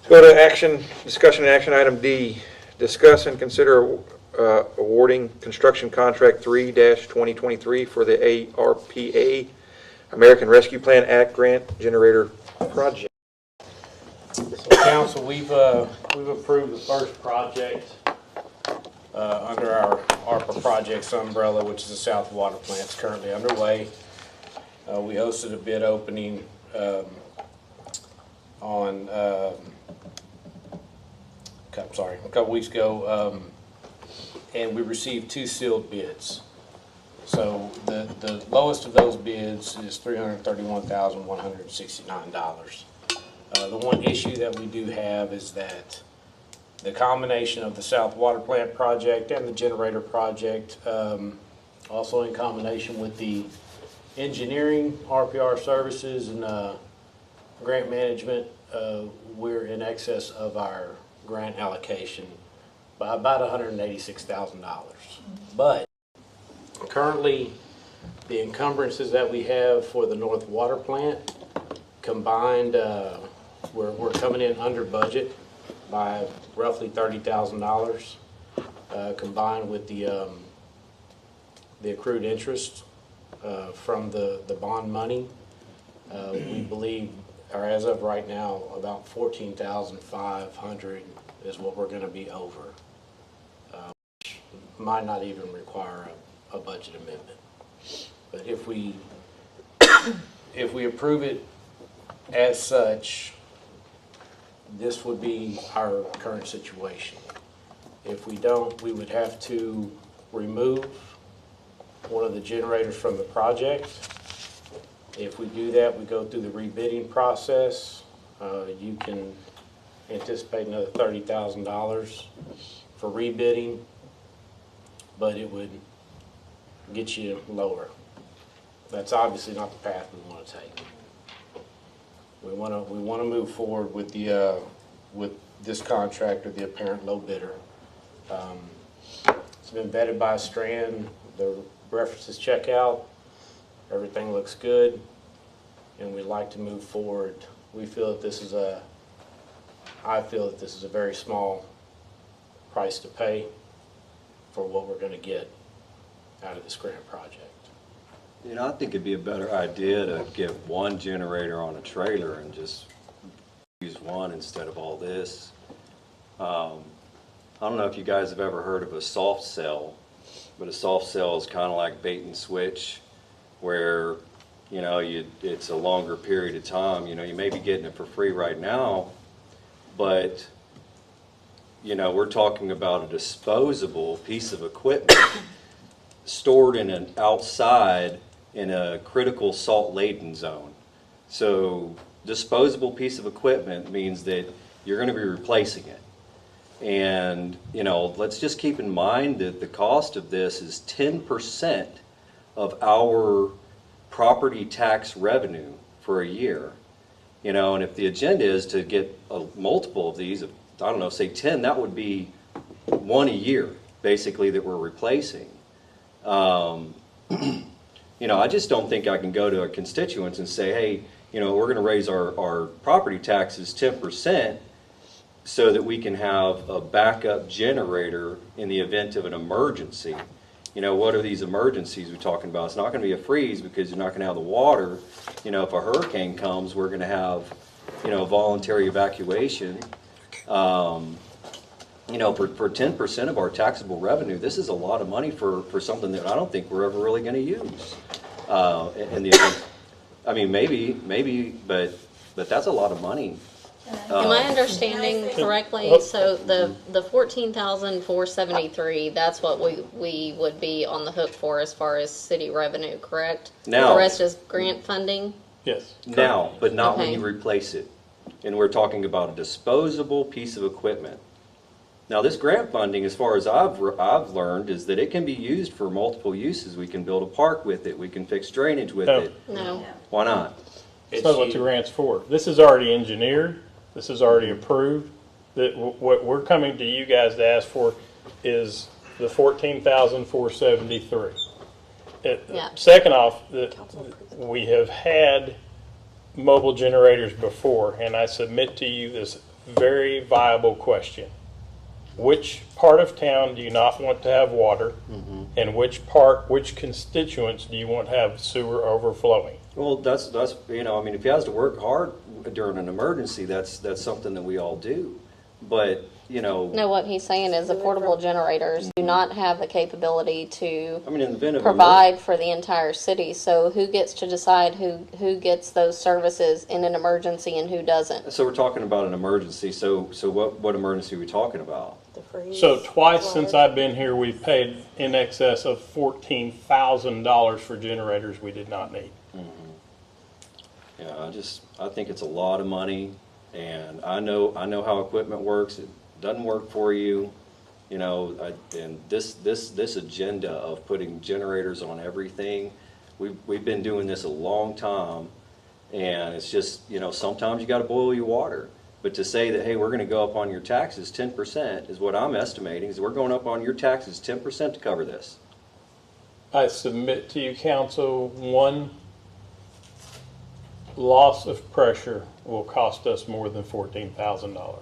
Let's go to discussion and action item D. Discuss and consider awarding construction contract 3-2023 for the ARPA, American Rescue Plan Act Grant Generator Project. So council, we've approved the first project under our ARPA projects umbrella, which is the South Water Plant. It's currently underway. We hosted a bid opening a couple weeks ago, and we received 2 sealed bids. So the lowest of those bids is $331,169. The one issue that we do have is that the combination of the South Water Plant project and the generator project, also in combination with the engineering, RPR services, and grant management, we're in excess of our grant allocation by about $186,000. But currently, the encumbrances that we have for the North Water Plant combined, we're coming in under budget by roughly $30,000, combined with the accrued interest from the bond money. We believe, or as of right now, about $14,500 is what we're going to be over. Which might not even require a budget amendment. But if we approve it as such, this would be our current situation. If we don't, we would have to remove one of the generators from the project. If we do that, we go through the rebidding process. You can anticipate another $30,000 for rebidding, but it would get you lower. That's obviously not the path we want to take. We want to move forward with the with this contractor, the apparent low bidder. It's been vetted by Strand. The references check out. Everything looks good, and we'd like to move forward. We feel that this is I feel that this is a very small price to pay for what we're going to get out of this grant project. You know, I think it'd be a better idea to get one generator on a trailer and just use one instead of all this. I don't know if you guys have ever heard of a soft cell, but a soft cell is kind of like bait and switch, where, you know, it's a longer period of time. You know, you may be getting it for free right now, but, you know, we're talking about a disposable piece of equipment stored in an outside in a critical salt-laden zone. So disposable piece of equipment means that you're going to be replacing it. And, you know, let's just keep in mind that the cost of this is 10% of our property tax revenue for a year. You know, and if the agenda is to get a multiple of these, I don't know, say 10, that would be one a year, basically, that we're replacing. You know, I just don't think I can go to a constituents and say, hey, you know, we're going to raise our property taxes 10% so that we can have a backup generator in the event of an emergency. You know, what are these emergencies we're talking about? It's not going to be a freeze because you're not going to have the water. You know, if a hurricane comes, we're going to have, you know, voluntary evacuation. You know, for 10% of our taxable revenue, this is a lot of money for something that I don't think we're ever really going to use. In the event, I mean, maybe, but that's a lot of money. Am I understanding correctly? So the 14,473, that's what we would be on the hook for as far as city revenue, correct? Now, the rest is grant funding? Yes. Now, but not when Okay. you replace it. And we're talking about a disposable piece of equipment. Now, this grant funding, as far as I've learned, is that it can be used for multiple uses. We can build a park with it. We can fix drainage with No. it. No. Why not? That's not what the grant's for. This is already engineered. This is already approved. That what we're coming to you guys to ask for is the 14,473. Yeah. Second off, we have had mobile generators before, and I submit to you this very viable question. Which part of town do you not want to have water, and which constituents do you want to have sewer overflowing? Well, that's you know, I mean, if he has to work hard during an emergency, that's something that we all do. But, you know, No, what he's saying is the portable generators do not have the capability to I mean, in the event of provide for the entire city. So who gets to decide who gets those services in an emergency and who doesn't? So we're talking about an emergency. So what emergency are we talking about? So twice since I've been here, we've paid in excess of $14,000 for generators we did not need. Yeah, I think it's a lot of money, and I know how equipment works. It doesn't work for you, you know. And this agenda of putting generators on everything, we've been doing this a long time, and it's just, you know, sometimes you got to boil your water. But to say that, hey, we're going to go up on your taxes 10% is what I'm estimating, is we're going up on your taxes 10% to cover this. I submit to you, council, one loss of pressure will cost us more than $14,000.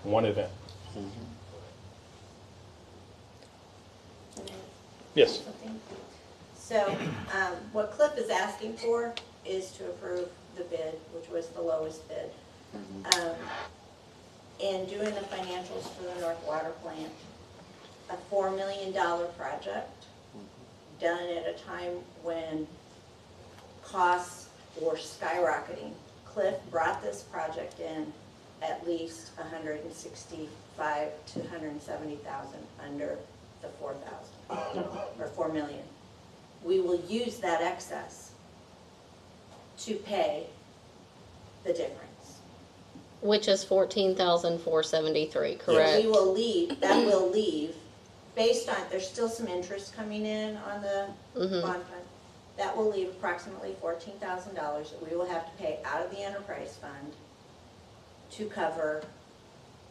One event. Yes. So what Cliff is asking for is to approve the bid, which was the lowest bid. And doing the financials for the North Water Plant, a $4 million project done at a time when costs were skyrocketing. Cliff brought this project in at least $165,000 to $170,000 under the $4,000 or $4 million. we will use that excess to pay the difference. Which is 14,473, correct? We will leave, that will leave, based on, there's still some interest coming in on the bond fund. That will leave approximately $14,000 that we will have to pay out of the enterprise fund to cover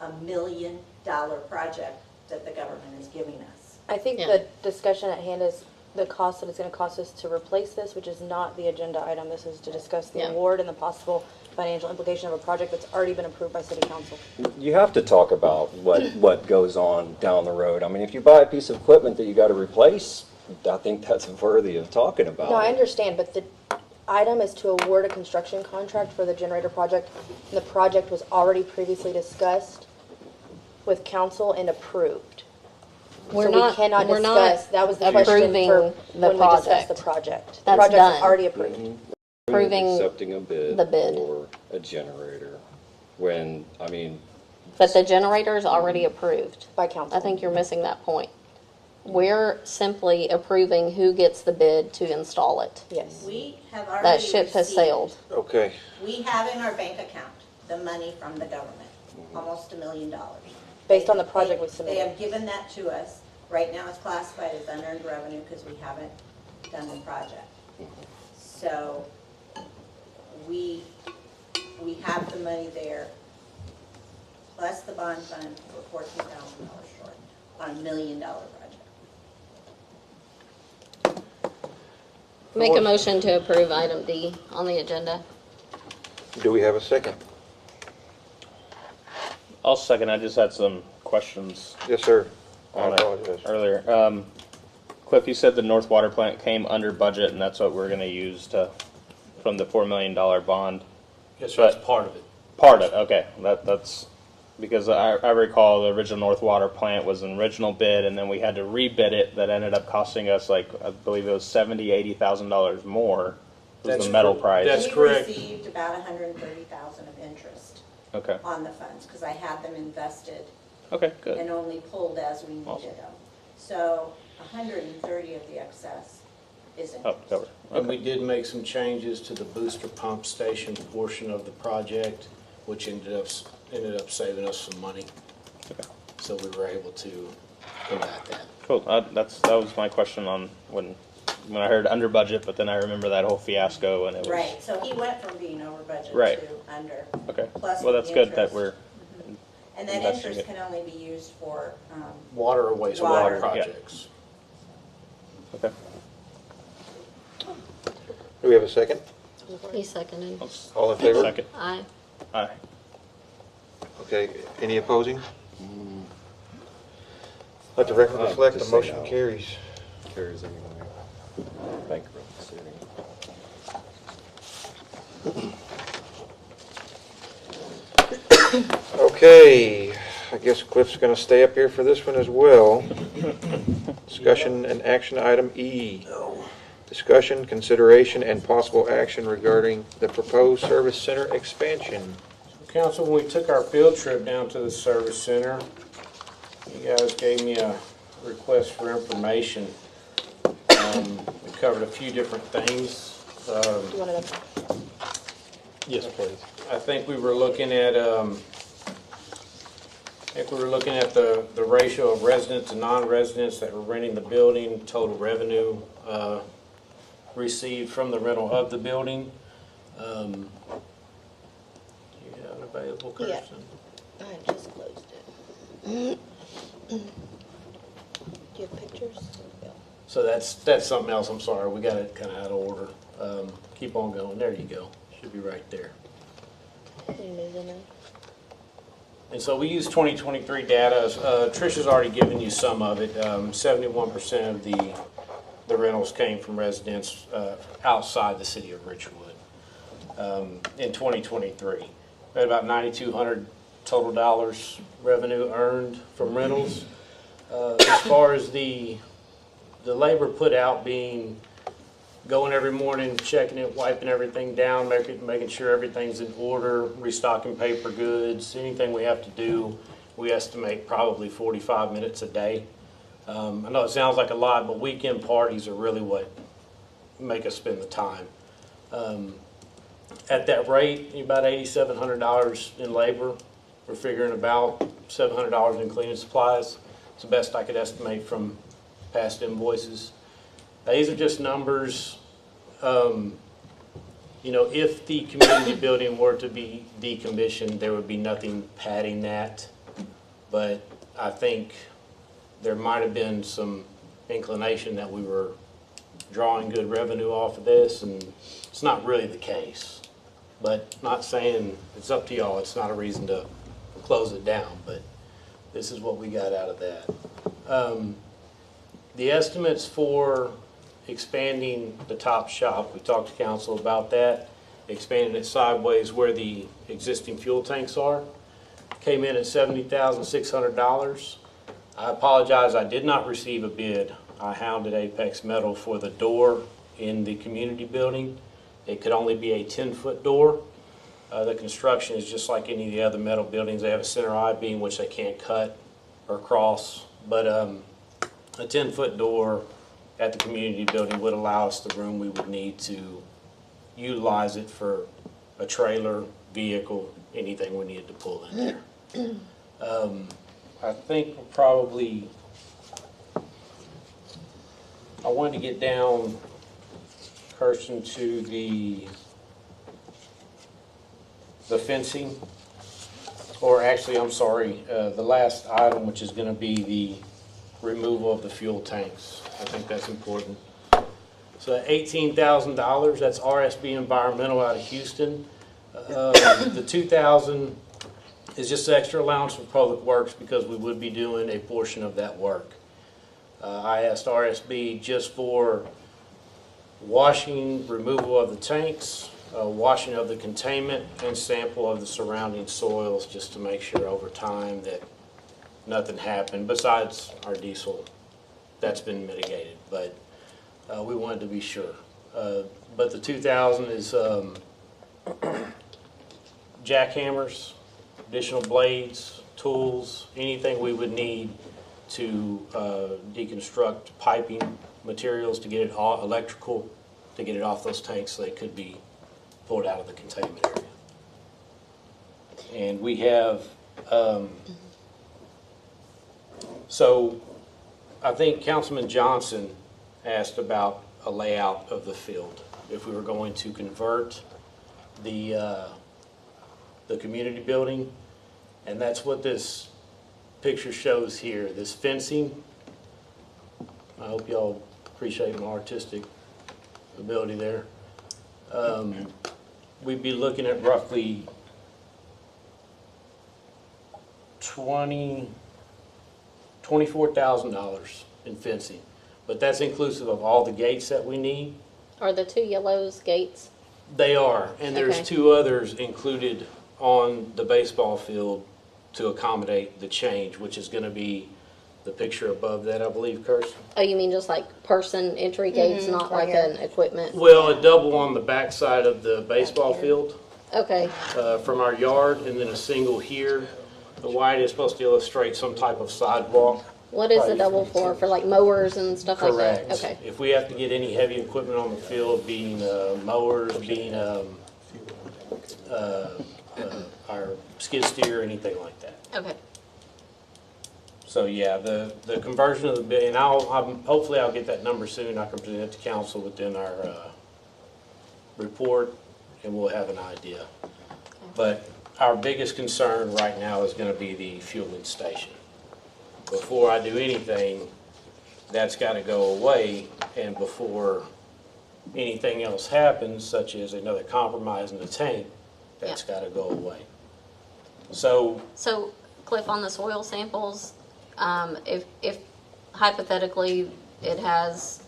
$1 million project that the government is giving us. I think Yeah. the discussion at hand is the cost that it's gonna cost us to replace this, which is not the agenda item. This is to discuss the Yeah. award and the possible financial implication of a project that's already been approved by city council. You have to talk about what goes on down the road. I mean, if you buy a piece of equipment that you got to replace, I think that's worthy of talking about. No, I understand, but the item is to award a construction contract for the generator project. And the project was already previously discussed with council and approved. We're So not- we cannot we're not discuss, that was the question approving for the when we discussed project. the project. The That's project's done. already approved. Approving Accepting a bid the bid. for a generator, when, I mean, But the generator is already approved. By council. I think you're missing that point. We're simply approving who gets the bid to install it. Yes. We have already That ship has received- sailed. Okay. We have in our bank account the money from the government, almost $1 million. Based on the project we They submitted. have given that to us. Right now it's classified as unearned revenue because we haven't done the project. So we have the money there, plus the bond fund for $14,000 short on $1 million project. Make a motion to approve item D on the agenda. Do we have a second? I'll second. I just had some questions Yes, sir. I on it apologize. earlier. Cliff, you said the North Water Plant came under budget, and that's what we're going to use from the $4 million bond. Yes, sir, that's part of it. Part of it, okay. That's because I recall the original North Water Plant was an original bid, and then we had to rebid it. That ended up costing us, like, I believe it was $80,000 more. Was That's the metal cor- price? that's We correct. received about $130,000 of interest Okay. on the funds because I had them invested Okay. Good. and only pulled as we needed Awesome. them. So 130 of the excess is Oh, interest. covered. And we did make some changes to the booster pump station portion of the project, which ended up saving us some money. Okay. So we were able to combat that. Cool. That was my question on when I heard under budget, but then I remember that whole fiasco and it was Right, so he went from being over budget Right. to under. okay. Plus Well, that's good that interest. we're And that investing interest it. can only be used for, Water or Water. wastewater Yeah. projects. okay. Do we have a second? He seconded. All in favor? Second. Aye. Aye. Okay, any opposing? Let the record reflect, the Just say motion no. carries. carries anyway. Bankrupt city. Okay, I guess Cliff's gonna stay up here for this one as well. Discussion and action item E. Discussion, consideration, and possible action regarding the proposed service center expansion. Council, when we took our field trip down to the service center, you guys gave me a request for information. We covered a few different things. You wanted to- Yes, please. I think we were looking at, the ratio of residents and non-residents that were renting the building, total revenue received from the rental of the building. You have it available, Yeah. Kirsten? I just closed it. Do you have pictures? Yeah. So that's something else, I'm sorry, we got it kind of out of order. Keep on going, there you go, should be right there. Any news in there? And so we use 2023 data. Tricia's already given you some of it. 71% of the rentals came from residents outside the city of Richwood in 2023. We had about $9,200 total dollars revenue earned from rentals. As far as the labor put out being going every morning, checking it, wiping everything down, making sure everything's in order, restocking paper goods, anything we have to do, we estimate probably 45 minutes a day. I know it sounds like a lot, but weekend parties are really what make us spend the time. At that rate, about $8,700 in labor. We're figuring about $700 in cleaning supplies. It's the best I could estimate from past invoices. These are just numbers. You know, if the community building were to be decommissioned, there would be nothing padding that. But I think there might have been some inclination that we were drawing good revenue off of this, and it's not really the case. But not saying, it's up to y'all, it's not a reason to close it down, but this is what we got out of that. The estimates for expanding the top shop, we talked to council about that, expanding it sideways where the existing fuel tanks are, came in at $70,600. I apologize, I did not receive a bid. I hounded Apex Metal for the door in the community building. It could only be a 10-foot door. The construction is just like any of the other metal buildings. They have a center I-beam which they can't cut or cross, but a 10-foot door at the community building would allow us the room we would need to utilize it for a trailer, vehicle, anything we needed to pull in there. I think we'll probably, I wanted to get down, Kirsten, to the fencing, or actually, I'm sorry, the last item, which is going to be the removal of the fuel tanks. I think that's important. So $18,000, that's RSB Environmental out of Houston. The $2,000 is just extra allowance for public works because we would be doing a portion of that work. I asked RSB just for washing, removal of the tanks, washing of the containment, and sample of the surrounding soils just to make sure over time that nothing happened besides our diesel. That's been mitigated, but we wanted to be sure. But the 2,000 is jackhammers, additional blades, tools, anything we would need to deconstruct piping materials to get it all electrical, to get it off those tanks so they could be pulled out of the containment area. And we have, so I think Councilman Johnson asked about a layout of the field. If we were going to convert the community building, and that's what this picture shows here, this fencing. I hope y'all appreciate my artistic ability there. We'd be looking at roughly $24,000 in fencing, but that's inclusive of all the gates that we need. Are the two yellows gates? They are, and there's Okay. two others included on the baseball field to accommodate the change, which is going to be the picture above that, I believe, Kirsten. Oh, you mean just like person entry gates, not like an equipment? Well, a double on the back side of the baseball field Okay, from our yard, and then a single here. The white is supposed to illustrate some type of sidewalk. what is the double for? For like mowers and stuff like Correct. that? Okay. If we have to get any heavy equipment on the field, being mowers, being our skid steer, anything like that. Okay. So yeah, the conversion of the building, and hopefully I'll get that number soon. I can present it to council within our report, and we'll have an idea. But our biggest concern right now is going to be the fueling station. Before I do anything, that's got to go away, and before anything else happens, such as another compromise in the tank, that's got to go away. So Cliff, on the soil samples, if hypothetically it has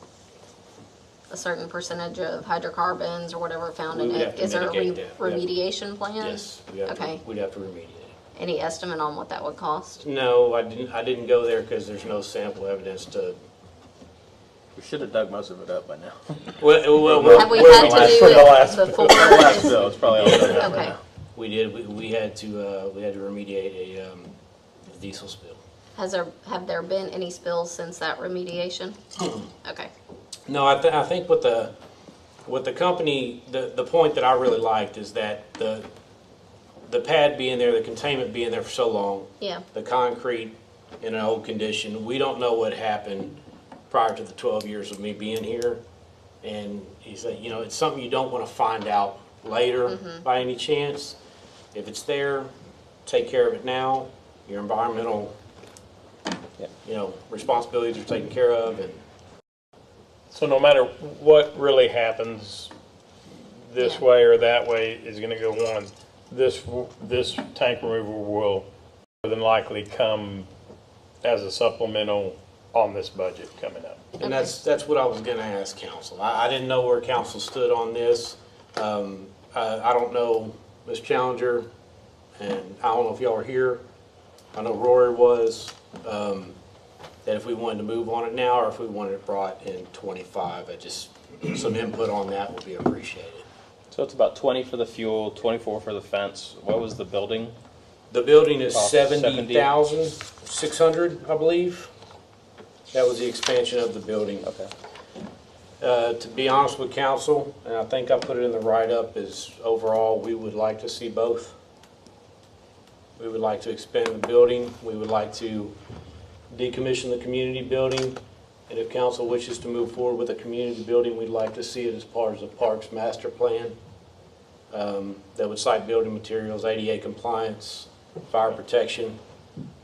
a certain percentage of hydrocarbons or whatever found in We would it, have to is there a mitigate that. remediation plan? yes, we'd have to remediate it. Any estimate on what that would cost? No, I didn't go there because there's no sample evidence to. We should have dug most of it up by now. Well, Have we had to do it before? The last bill, it's probably all done up by Okay. now. we did. We had to remediate a diesel spill. Have there been any spills since that remediation? Okay. No, I think what the with the company, the point that I really liked is that the pad being there, the containment being there for so long, Yeah. the concrete in an old condition, we don't know what happened prior to the 12 years of me being here. And he said, you know, it's something you don't want to find out later by any chance. If it's there, take care of it now. Your environmental, you know, responsibilities are taken care of. And So no matter what really happens, this Yeah. way or that way is gonna go on. This tank removal will more than likely come as a supplemental on this budget coming up. And that's what I was gonna ask council. I didn't know where council stood on this. I don't know Ms. Challenger, and I don't know if y'all are here. I know Rory was, that if we wanted to move on it now, or if we wanted it brought in 25, some input on that would be appreciated. So it's about 20 for the fuel, 24 for the fence. What was the building? The building is Cost 70,600, I believe. That was the expansion of the building. Okay. To be honest with council, and I think I put it in the write-up, is overall, we would like to see both. We would like to expand the building. We would like to decommission the community building. And if council wishes to move forward with a community building, we'd like to see it as part of the parks master plan. That would cite building materials, ADA compliance, fire protection,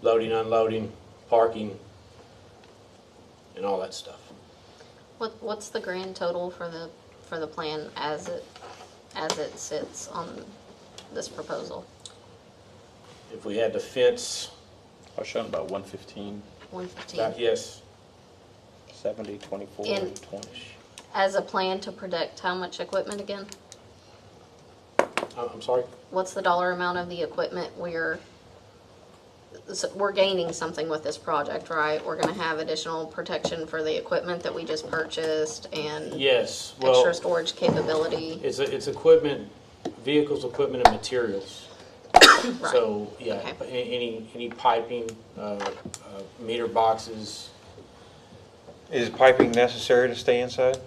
loading, unloading, parking, and all that stuff. What's the grand total for the plan as it sits on this proposal? If we had the fence, I was showing about 115, 115. yes, 70, 24, And- 20. As a plan to protect how much equipment again? I'm sorry? What's the dollar amount of the equipment we're gaining something with this project, right? We're gonna have additional protection for the equipment that we just purchased and Yes, well, extra storage capability. it's equipment, vehicles, equipment, and materials. Right. So, yeah, Okay. any piping, meter boxes, Is piping necessary to stay inside?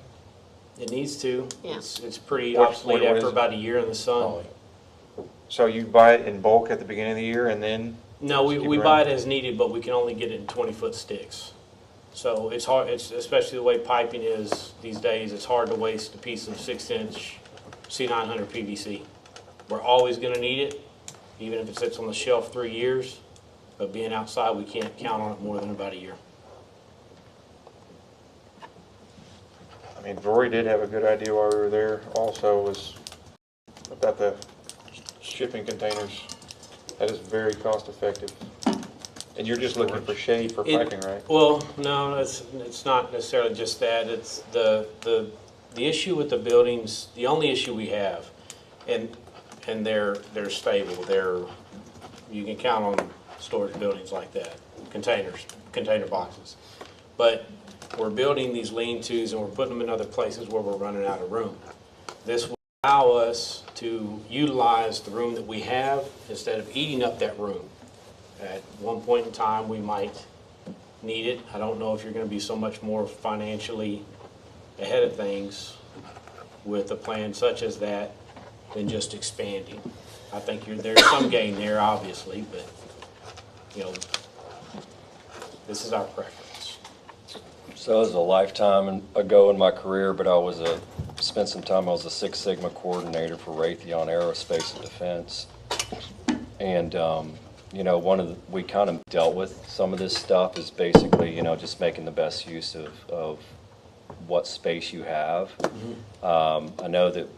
it needs to. Yeah. It's pretty What obsolete is after it? about a year in the sun. So you buy it in bulk at the beginning of the year and then? No, we Keep buy around. it as needed, but we can only get it in 20-foot sticks. So it's hard, especially the way piping is these days, it's hard to waste a piece of 6-inch C900 PVC. We're always gonna need it, even if it sits on the shelf 3 years, but being outside, we can't count on it more than about a year. I mean, Rory did have a good idea while we were there also, was about the shipping containers. That is very cost effective. And you're just looking for shade for piping, right? Well, no, it's not necessarily just that. It's the issue with the buildings, the only issue we have, and they're stable. You can count on storage buildings like that, container boxes. But we're building these lean-tos and we're putting them in other places where we're running out of room. This will allow us to utilize the room that we have instead of eating up that room. At one point in time, we might need it. I don't know if you're going to be so much more financially ahead of things with a plan such as that than just expanding. I think there's some gain there, obviously, but, you know, this is our preference. So it was a lifetime ago in my career, but I was spent some time, I was a Six Sigma coordinator for Raytheon Aerospace and Defense. And, you know, we kind of dealt with some of this stuff is basically, you know, just making the best use of what space you have. I know that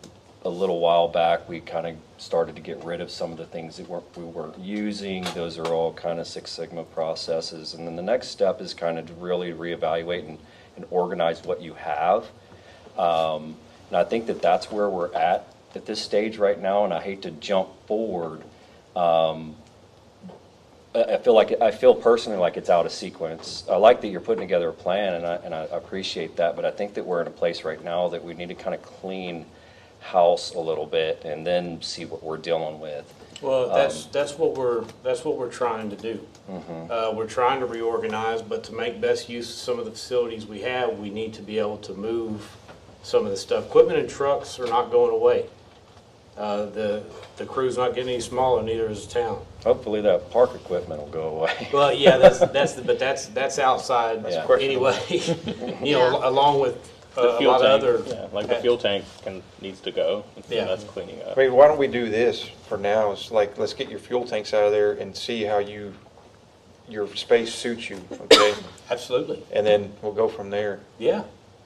a little while back, we kind of started to get rid of some of the things that we weren't using. Those are all kind of Six Sigma processes. And then the next step is kind of to really reevaluate and organize what you have. And I think that that's where we're at this stage right now, and I hate to jump forward. I feel personally like it's out of sequence. I like that you're putting together a plan, and I appreciate that, but I think that we're in a place right now that we need to kind of clean house a little bit and then see what we're dealing with. Well, that's what we're trying to do. We're trying to reorganize, but to make best use of some of the facilities we have, we need to be able to move some of the stuff. Equipment and trucks are not going away. The crew's not getting any smaller, neither is the town. Hopefully that park equipment will go away. Well, yeah, that's outside Yeah. anyway. You know, along with The a fuel lot of tank, other. yeah, like the fuel tank needs to go, and so Yeah. that's cleaning up. I mean, why don't we do this for now? It's like, let's get your fuel tanks out of there and see how your space suits you, okay? Absolutely. And then we'll go from there. Yeah.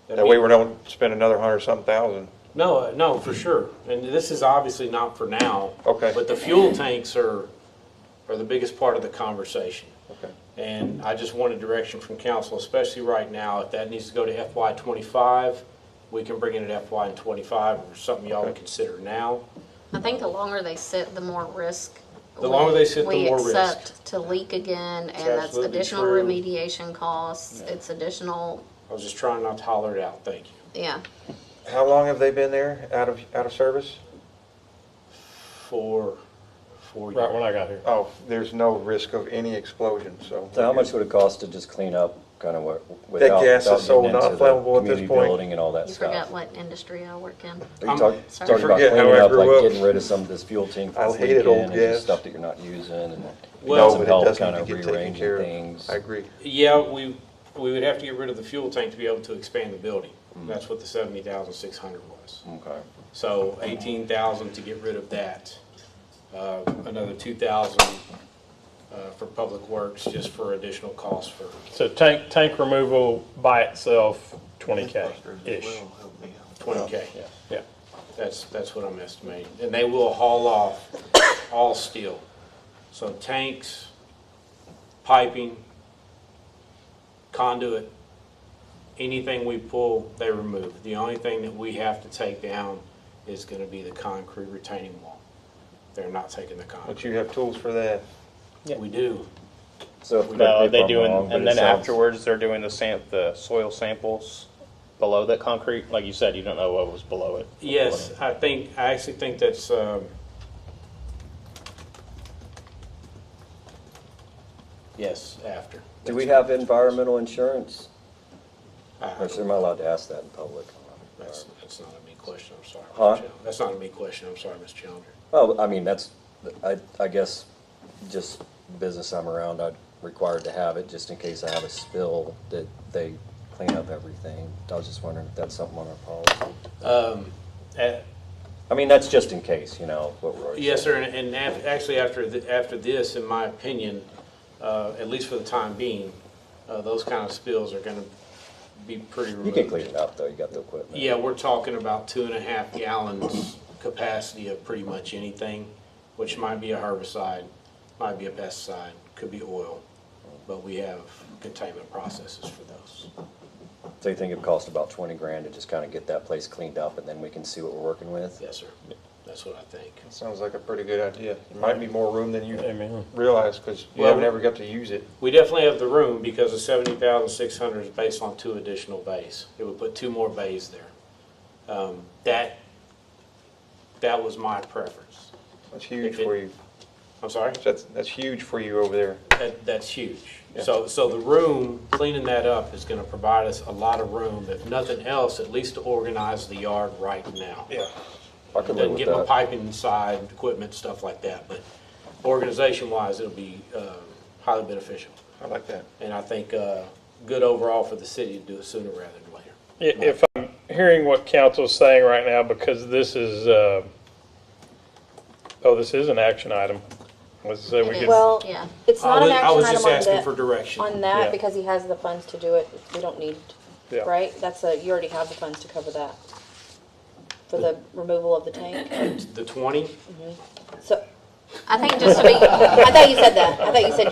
That way we don't spend another $100-something thousand. No, for sure. And this is obviously not for now. Okay. But the fuel tanks are the biggest part of the conversation. Okay. And I just wanted direction from council, especially right now. If that needs to go to FY '25, we can bring it at FY '25 or something y'all would consider now. I think the longer they sit, the more risk. The longer they sit, the more risk. We accept to leak again, and that's absolutely additional true. remediation costs. It's additional, I was just trying not to holler it out. Thank you. yeah. How long have they been there, out of service? For 4 years. Right when I got here. Oh, there's no risk of any explosion, so. So how much would it cost to just clean up kind of what? That gas is so without getting into the non-flammable at this community point. building and all that You stuff? forgot what industry I work in. Are you I'm- talking sorry. about Forget how cleaning I up, grew like up. getting rid of some of this fuel tank I that's hated leaking old and just gas. stuff that you're not using and Well, some but it help does kind need of to get taken rearranging care of. things. I agree. Yeah, we would have to get rid of the fuel tank to be able to expand the building. That's what the 70,600 was. Okay. So 18,000 to get rid of that. Another 2,000 for public works, just for additional costs for. So tank removal by itself, 20K-ish. 20K. Yeah. That's what I'm estimating. And they will haul off all steel. So tanks, piping, conduit, anything we pull, they remove. The only thing that we have to take down is gonna be the concrete retaining wall. They're not taking the But concrete. you have tools for that. We do. So if No, correct me they if I'm doing, wrong, but and it then sounds- afterwards, they're doing the soil samples below that concrete. Like you said, you don't know what was below it. Yes, I actually think that's, yes, after. Do we have environmental insurance? I Or am I allowed to ask that in public? That's not a me question, I'm sorry. Mr. Huh? Challenger. That's not a me question, I'm sorry, Ms. Challenger. Well, I mean, I guess, just business I'm around, I'm required to have it, just in case I have a spill, that they clean up everything. I was just wondering if that's something on our policy. I mean, that's just in case, you know, what we're already Yes, saying. sir, and actually, after this, in my opinion, at least for the time being, those kind of spills are gonna be pretty removed. You can clean it up, though, you got the equipment. Yeah, we're talking about 2.5 gallons capacity of pretty much anything, which might be a herbicide, might be a pesticide, could be oil, but we have containment processes for those. So you think it cost about 20 grand to just kind of get that place cleaned up, and then we can see what we're working with? Yes, sir, that's what I think. Sounds like a pretty good idea. There might be more room than you Amen. realize, because you Well- haven't ever got to use it. We definitely have the room because the 70,600 is based on 2 additional bays. It would put 2 more bays there. That was my preference. That's huge If it- for you. I'm sorry? That's huge for you over there. That's huge. Yeah. So the room, cleaning that up is gonna provide us a lot of room, if nothing else, at least to organize the yard right now. Yeah. I could live Doesn't with get my that. piping inside, equipment, stuff like that, but organization-wise, it'll be highly beneficial. I like that. And I think good overall for the city to do it sooner rather than later. If I'm hearing what council's saying right now, because this is, this is an action item. Let's say we It could. is. Well, Yeah. it's not an I action was item just on asking for that, direction. on that, Yeah. because he has the funds to do it. We don't need, Yeah. right? You already have the funds to cover that. For the removal of the tank. The 20? So, I think just to be, I thought you said that. I thought you said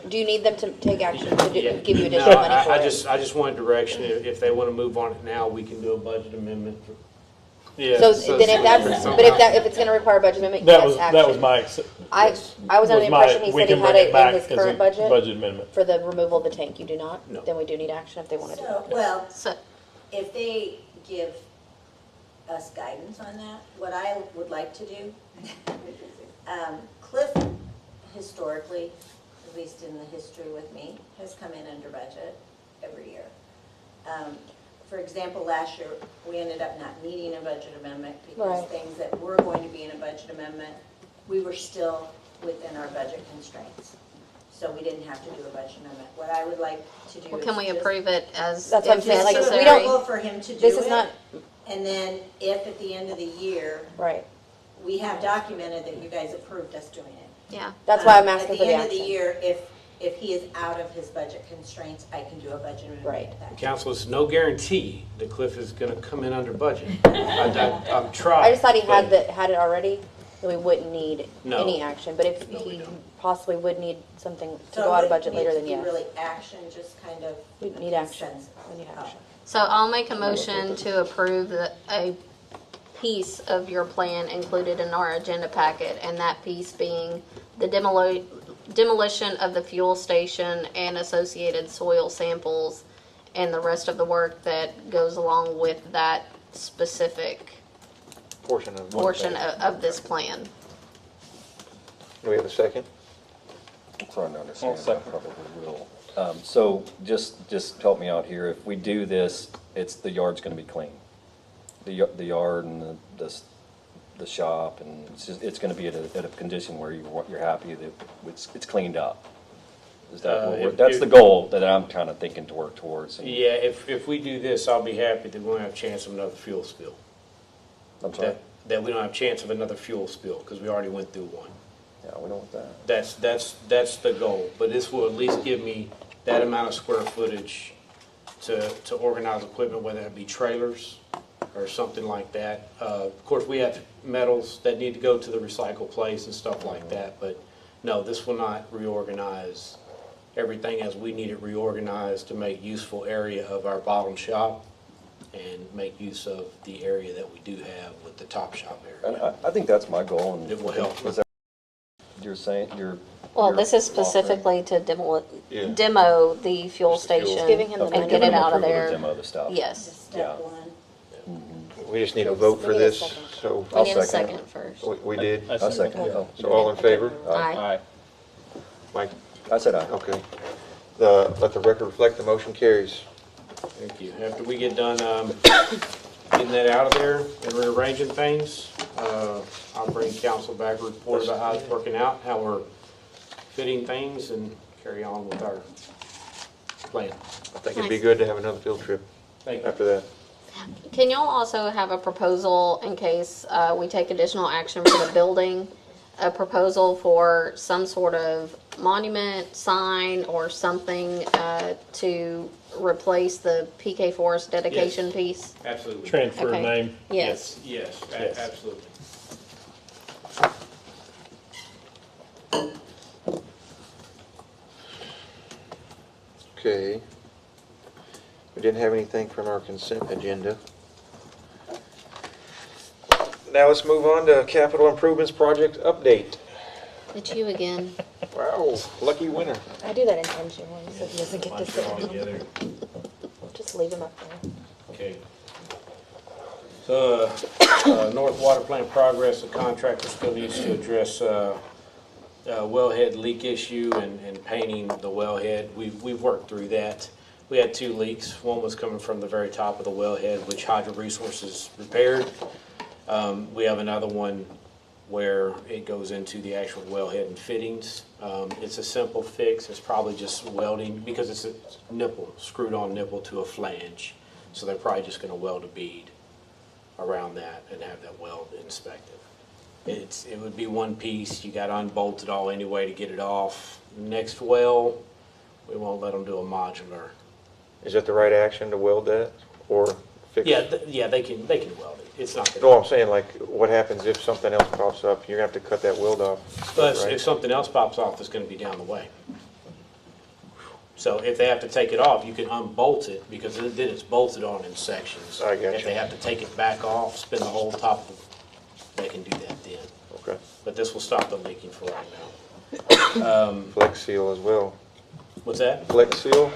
do you need them to take action to give you additional No, money for I it? just wanted direction. If they want to move on it now, we can do a budget amendment. Yeah. So then if it's gonna require a budget amendment, That yes, was action. my. I was under the impression he we said he can had bring it back in his as a current budget Budget amendment. for the removal of the tank. You do not? No. Then we do need action if they wanna do So, it. well, so, if they give us guidance on that, what I would like to do, Cliff historically, at least in the history with me, has come in under budget every year. for example, last year, we ended up not needing a budget amendment because Right. things that were going to be in a budget amendment, we were still within our budget constraints. So we didn't have to do a budget amendment. What I would like to do Well, is can we just- approve it as That's what I'm if saying, like, we necessary? don't- Approval for him to do This is it, not, and then if at the end of the year, right. we have documented that you guys approved us doing it. Yeah. That's why I'm asking for the At the end of the action. year, if he is out of his budget constraints, I can do a budget amendment Right. at that time. Council, it's no guarantee that Cliff is gonna come in under budget. I'm trying. I just thought he had but- had it already, that we wouldn't need No. any action, but if No, we he don't. possibly would need something to So go out it of budget later, then needs to yes. be really action, just kind of. We need action. consensus. We need Oh. action. So I'll make a motion to approve a piece of your plan included in our agenda packet, and that piece being the demolition of the fuel station and associated soil samples and the rest of the work that goes along with that specific Portion of. portion of this plan. Do we have a second? I'm trying to understand. I'll second. I probably will. So just help me out here. If we do this, the yard's gonna be clean. The yard and the shop, and it's gonna be at a condition where you're happy that it's cleaned up. Is that that's the goal that I'm kind of thinking to work towards. And- Yeah, if we do this, I'll be happy that we don't have a chance of another fuel spill. I'm sorry. That we don't have a chance of another fuel spill, because we already went through one. Yeah, we don't want that. That's the goal, but this will at least give me that amount of square footage to organize equipment, whether it be trailers or something like that. Of course, we have metals that need to go to the recycle place and stuff like that, but no, this will not reorganize everything as we need it reorganized to make useful area of our bottom shop and make use of the area that we do have with the top shop And area. I think that's my goal. And It will help. Was that you're saying Well, you're this is offering- specifically to demo Yeah. the fuel Just the fuel. station Giving him the and money. get it out of Approval to there. Demo the stuff. Yes. Just Yeah. step one. We just need a vote for We need a this, second. so We I'll need a second second first. we did. I'll second. Oh, So all in favor? Aye. Mike? I said aye. Okay. Let the record reflect the motion carries. Thank you. After we get done getting that out of there and rearranging things, I'll bring council back a report about how it's working out, how we're fitting things, and carry on with our plan. I think it'd be good to have another field trip Thank you. after that. Can y'all also have a proposal in case we take additional action for the building? A proposal for some sort of monument, sign, or something to replace the PK Forest dedication Yes. piece? Absolutely. Transfer Okay. name. Yes. Yes, Yes. absolutely. Okay. We didn't have anything from our consent agenda. Now let's move on to capital improvements project update. It's you again. Wow, lucky winner. I do that intentionally, so he doesn't get to Bunch it all sit. together. Just leave him up there. Okay. So, North Water Plant progress, the contractor still needs to address wellhead leak issue and painting the wellhead. We've worked through that. We had 2 leaks. One was coming from the very top of the wellhead, which Hydro Resources repaired. We have another one where it goes into the actual wellhead and fittings. It's a simple fix. It's probably just welding, because it's a nipple, screwed on nipple to a flange. So they're probably just gonna weld a bead around that and have that weld inspected. It would be one piece. You gotta unbolt it all anyway to get it off. Next well, we won't let them do a modular. Is that the right action to weld that or fix? Yeah, they can weld it. It's not gonna. No, I'm saying, like, what happens if something else pops up? You're gonna have to cut that weld off, But right? if something else pops off, it's gonna be down the way. So if they have to take it off, you can unbolt it, because then it's bolted on in sections. I got If you. they have to take it back off, spin the whole top, they can do that then. Okay. But this will stop the leaking for right now. Flex seal as well. What's that? Flex seal?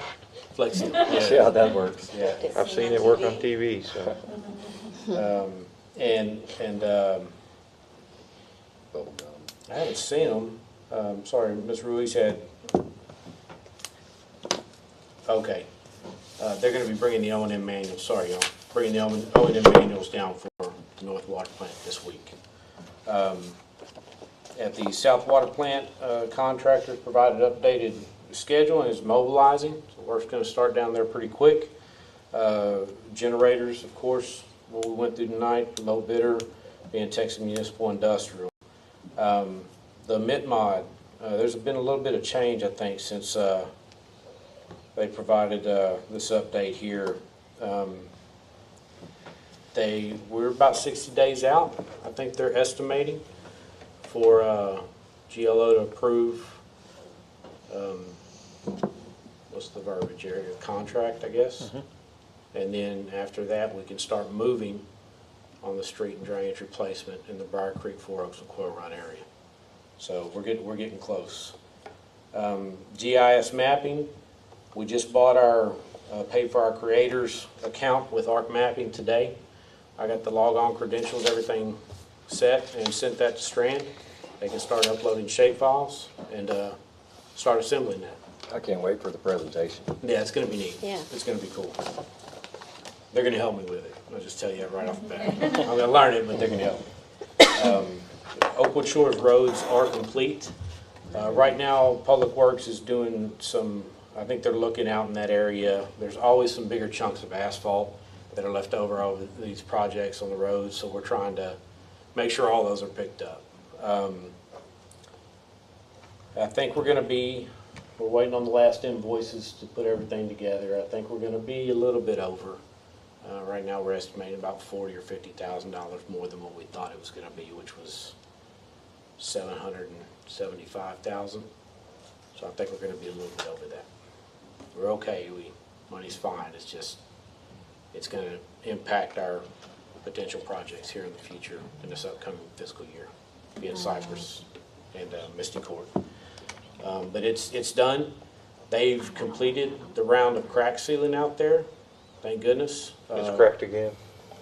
Flex seal. See how that works. Yeah. I've seen it work on TV, so. I haven't seen them. Sorry, Ms. Ruiz had, okay. they're gonna be bringing the O&M manuals, sorry, y'all, bringing the O&M manuals down for the North Water Plant this week. At the South Water Plant, contractors provided updated schedule and is mobilizing. So work's gonna start down there pretty quick. Generators, of course, what we went through tonight, low bidder being Texas Municipal Industrial. The MITMOD, there's been a little bit of change, I think, since they provided this update here. We're about 60 days out, I think they're estimating, for GLO to approve, what's the verbiage area, contract, I guess. And then after that, we can start moving on the street and drainage replacement in the Briar Creek, Four Oaks, and Quail Run area. So we're getting close. GIS mapping, we just bought our, paid for our creators account with ARC Mapping today. I got the log-on credentials, everything set, and sent that to Strand. They can start uploading shape files and start assembling that. I can't wait for the presentation. Yeah, it's going to be neat. Yeah. It's going to be cool. They're going to help me with it. I'll just tell you that right off the bat. I'm going to learn it, but they're going to help me. Oakwood Shores roads are complete. Right now, Public Works is doing some, I think they're looking out in that area. There's always some bigger chunks of asphalt that are left over these projects on the roads, so we're trying to make sure all those are picked up. I think we're waiting on the last invoices to put everything together. I think we're going to be a little bit over. Right now, we're estimating about $40,000 or $50,000 more than what we thought it was going to be, which was $775,000. So I think we're going to be a little bit over that. We're okay. Money's fine. It's just it's going to impact our potential projects here in the future in this upcoming fiscal year, being Cypress and Misty Court. But it's done. They've completed the round of crack sealing out there. Thank goodness. It's cracked again.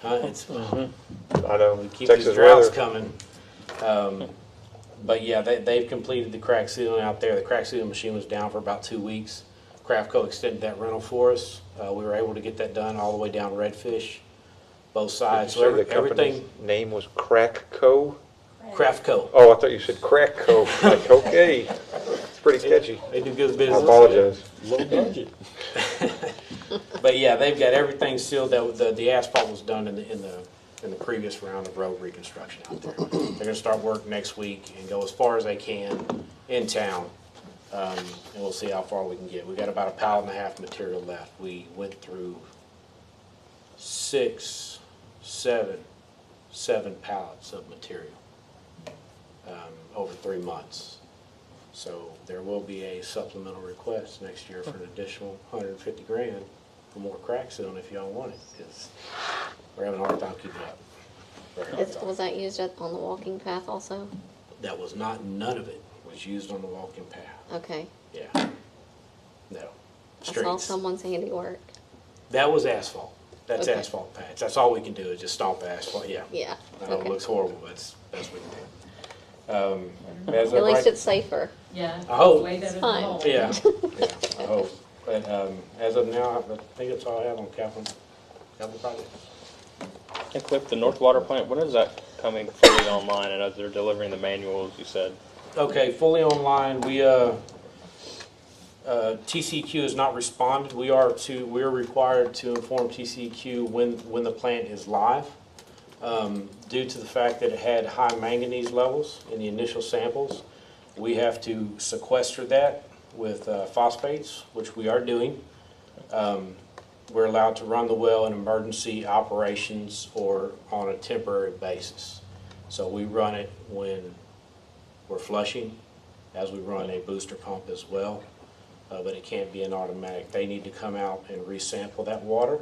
It's I know. we keep Texas these droughts weather. coming. But yeah, they've completed the crack sealing out there. The crack sealing machine was down for about 2 weeks. Craftco extended that rental for us. We were able to get that done all the way down Redfish, both sides. Did you say the company's name was Crackco? Craftco. Oh, I thought you said Crackco. Like, okay. It's pretty sketchy. They do good I business. apologize. Low budget. But yeah, they've got everything sealed. The asphalt was done in the previous round of road reconstruction out there. They're going to start work next week and go as far as they can in town, and we'll see how far we can get. We got about a pallet and a half material left. We went through seven pallets of material over 3 months. So there will be a supplemental request next year for an additional $150,000 for more crack sealing if y'all want it, because we're having a hard time keeping up. Was that used on the walking path also? That was not, none of it was used on the walking path. Okay. Yeah. No. I saw Streets. someone's handiwork. That was asphalt. That's Okay. asphalt patch. That's all we can do is just stomp asphalt. Yeah. Yeah. I know it Okay. looks horrible, but that's what we can do. As At of least right- it's safer. Yeah. I hope. Way better than Fine. mold. Yeah, I hope. But as of now, I think that's all I have on capital projects. And Cliff, the North Water Plant, when is that coming fully online? And as they're delivering the manuals, you said? Okay, fully online. We TCEQ has not responded. We are required to inform TCEQ when the plant is live, due to the fact that it had high manganese levels in the initial samples. We have to sequester that with phosphates, which we are doing. We're allowed to run the well in emergency operations or on a temporary basis. So we run it when we're flushing, as we run a booster pump as well, but it can't be an automatic. They need to come out and resample that water.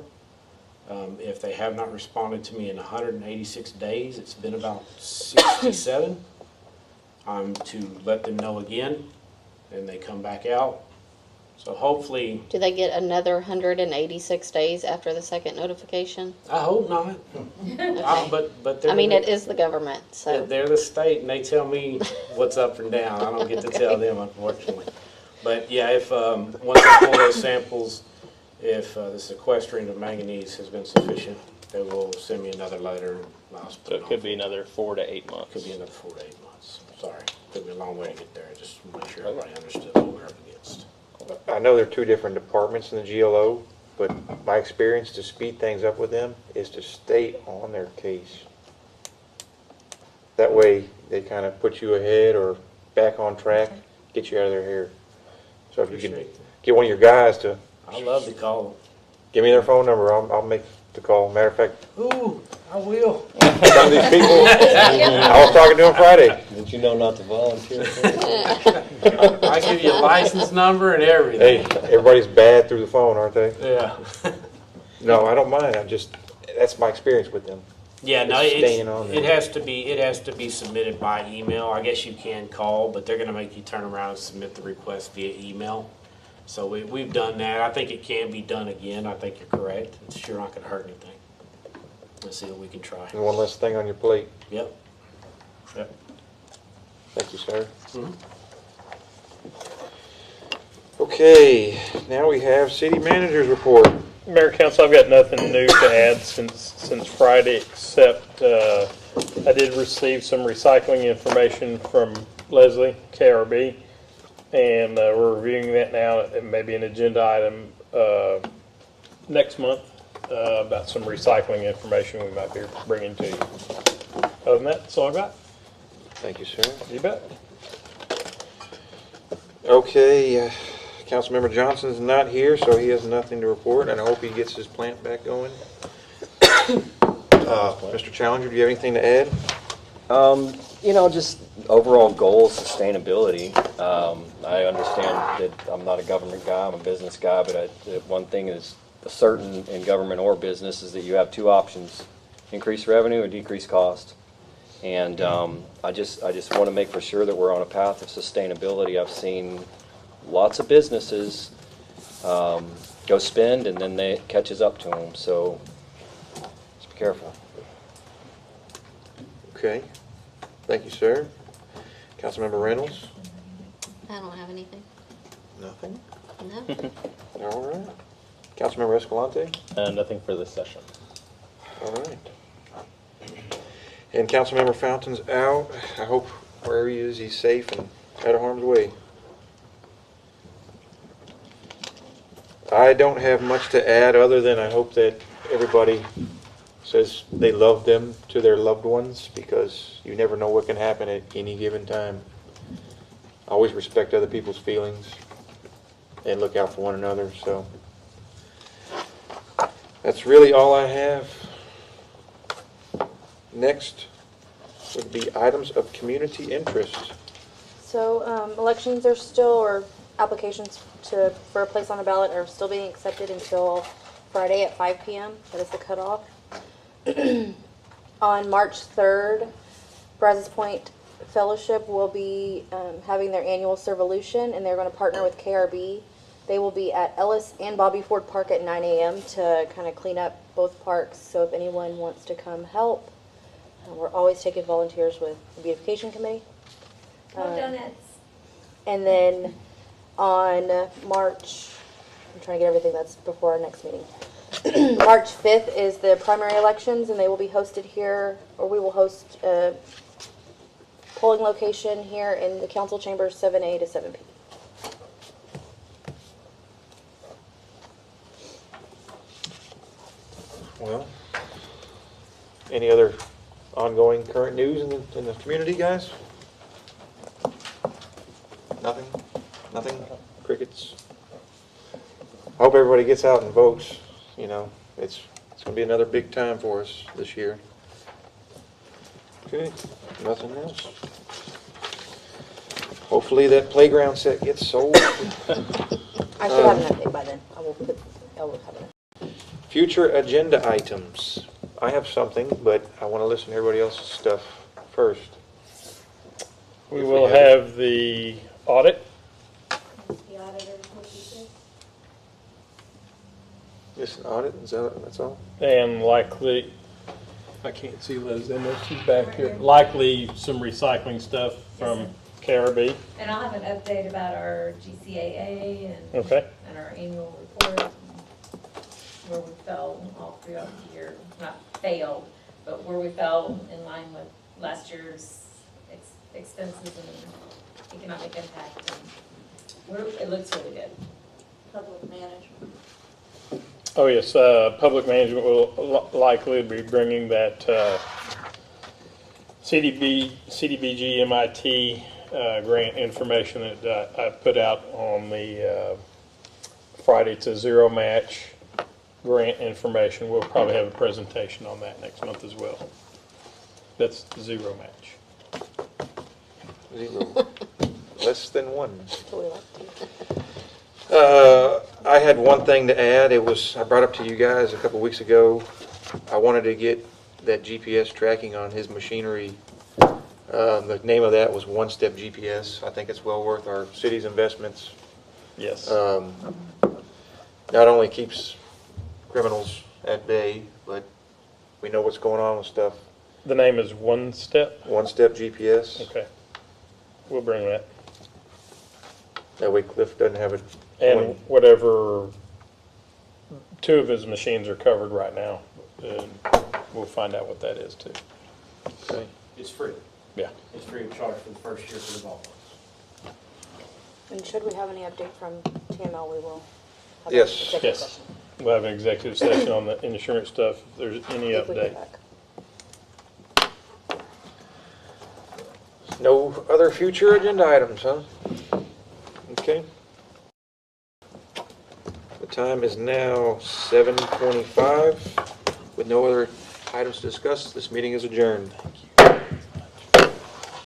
If they have not responded to me in 186 days, it's been about 67. I'm to let them know again, and they come back out. So hopefully, Do they get another 186 days after the second notification? I hope not. But they're I mean, it is the government, so. they're the state, and they tell me what's up and down. I don't get to tell them, unfortunately. But yeah, if once they pull those samples, if the sequestering of manganese has been sufficient, they will send me another letter. And allow us to So it could be another 4 to 8 months. Could be another 4 to 8 months. Sorry, took me a long way to get there. Just to make sure everybody understood what we're up against. I know they're two different departments in the GLO, but my experience to speed things up with them is to stay on their case. That way, they kind of put you ahead or back on track, get you out of their hair. So if you can get one of your guys to I love to call them. give me their phone number, I'll make the call. Matter of fact, Ooh, I will. some of these people, I was talking to them Friday. Did you know not to volunteer? I give you a license number and everything. Hey, everybody's bad through the phone, aren't they? Yeah. No, I don't mind. That's my experience with them. Yeah, no, It's staying on it there. has to be submitted by email. I guess you can call, but they're gonna make you turn around and submit the request via email. So we've done that. I think it can be done again. I think you're correct. It's sure not gonna hurt anything. Let's see what we can try. And one less thing on your plate. Yep. Yep. Thank you, sir. Mhm. Okay, now we have city manager's report. Mayor, Council, I've got nothing new to add since Friday, except I did receive some recycling information from Leslie, KRB, and we're reviewing that now. It may be an agenda item next month about some recycling information we might be bringing to you. Other than that, that's all I got. Thank you, sir. You bet. Okay, Councilmember Johnson's not here, so he has nothing to report, and I hope he gets his plant back going. Mr. Challenger, do you have anything to add? Just overall goals, sustainability. I understand that I'm not a government guy, I'm a business guy, but one thing is certain in government or business is that you have two options: increase revenue or decrease cost. And I just want to make for sure that we're on a path of sustainability. I've seen lots of businesses go spend and then it catches up to them. So just be careful. Okay, thank you, sir. Councilmember Reynolds? I don't have anything. Nothing? No. All right. Councilmember Escalante? Nothing for this session. All right. And Councilmember Fountain's out. I hope wherever he is, he's safe and out of harm's way. I don't have much to add other than I hope that everybody says they love them to their loved ones, because you never know what can happen at any given time. Always respect other people's feelings and look out for one another. So that's really all I have. Next would be items of community interest. So elections are still, or applications for a place on a ballot are still being accepted until Friday at 5 p.m. That is the cutoff. On March 3rd, Brazos Point Fellowship will be having their annual Servolution, and they're going to partner with KRB. They will be at Ellis and Bobby Ford Park at 9 a.m. to kind of clean up both parks. So if anyone wants to come help, we're always taking volunteers with the beautification committee. Donuts. And then on March, I'm trying to get everything that's before our next meeting. March 5th is the primary elections, and they will be hosted here, or we will host a polling location here in the council chambers, 7A to 7P. Well, any other ongoing current news in the community, guys? Nothing? Nothing? Crickets? I hope everybody gets out and votes. You know, it's going to be another big time for us this year. Okay, nothing else. Hopefully that playground set gets sold. I should have an update by then. I will have it. Future agenda items. I have something, but I want to listen to everybody else's stuff first. We will have the audit. The auditor, what you said? Just an audit, that's all? And likely, I can't see Liz in there, she's back here. Likely some recycling stuff from KRB. And I'll have an update about our GCAA Okay. and our annual report. fell all throughout the year, not failed, but where we fell in line with last year's expenses and economic impact. And it looks really good. Public management. Oh, yes, public management will likely be bringing that CDBG MIT grant information that I put out on the Friday. It's a zero match grant information. We'll probably have a presentation on that next month as well. That's zero match. 0. Less than 1. That's what we like to. I had one thing to add. I brought up to you guys a couple weeks ago. I wanted to get that GPS tracking on his machinery. The name of that was One Step GPS. I think it's well worth our city's investments. Yes. Not only keeps criminals at bay, but we know what's going on with stuff. The name is One Step? One Step GPS. Okay. We'll bring that. That way Cliff doesn't have it. And whatever, 2 of his machines are covered right now. And we'll find out what that is too. Okay. It's free. Yeah. It's free of charge for the first year for the golf course. And should we have any update from TML, we will have Yes. an executive Yes. session. We'll have an executive session on the insurance stuff if there's any If we get update. back. No other future agenda items, huh? Okay. The time is now 7:25. With no other items to discuss, this meeting is adjourned. Thank you.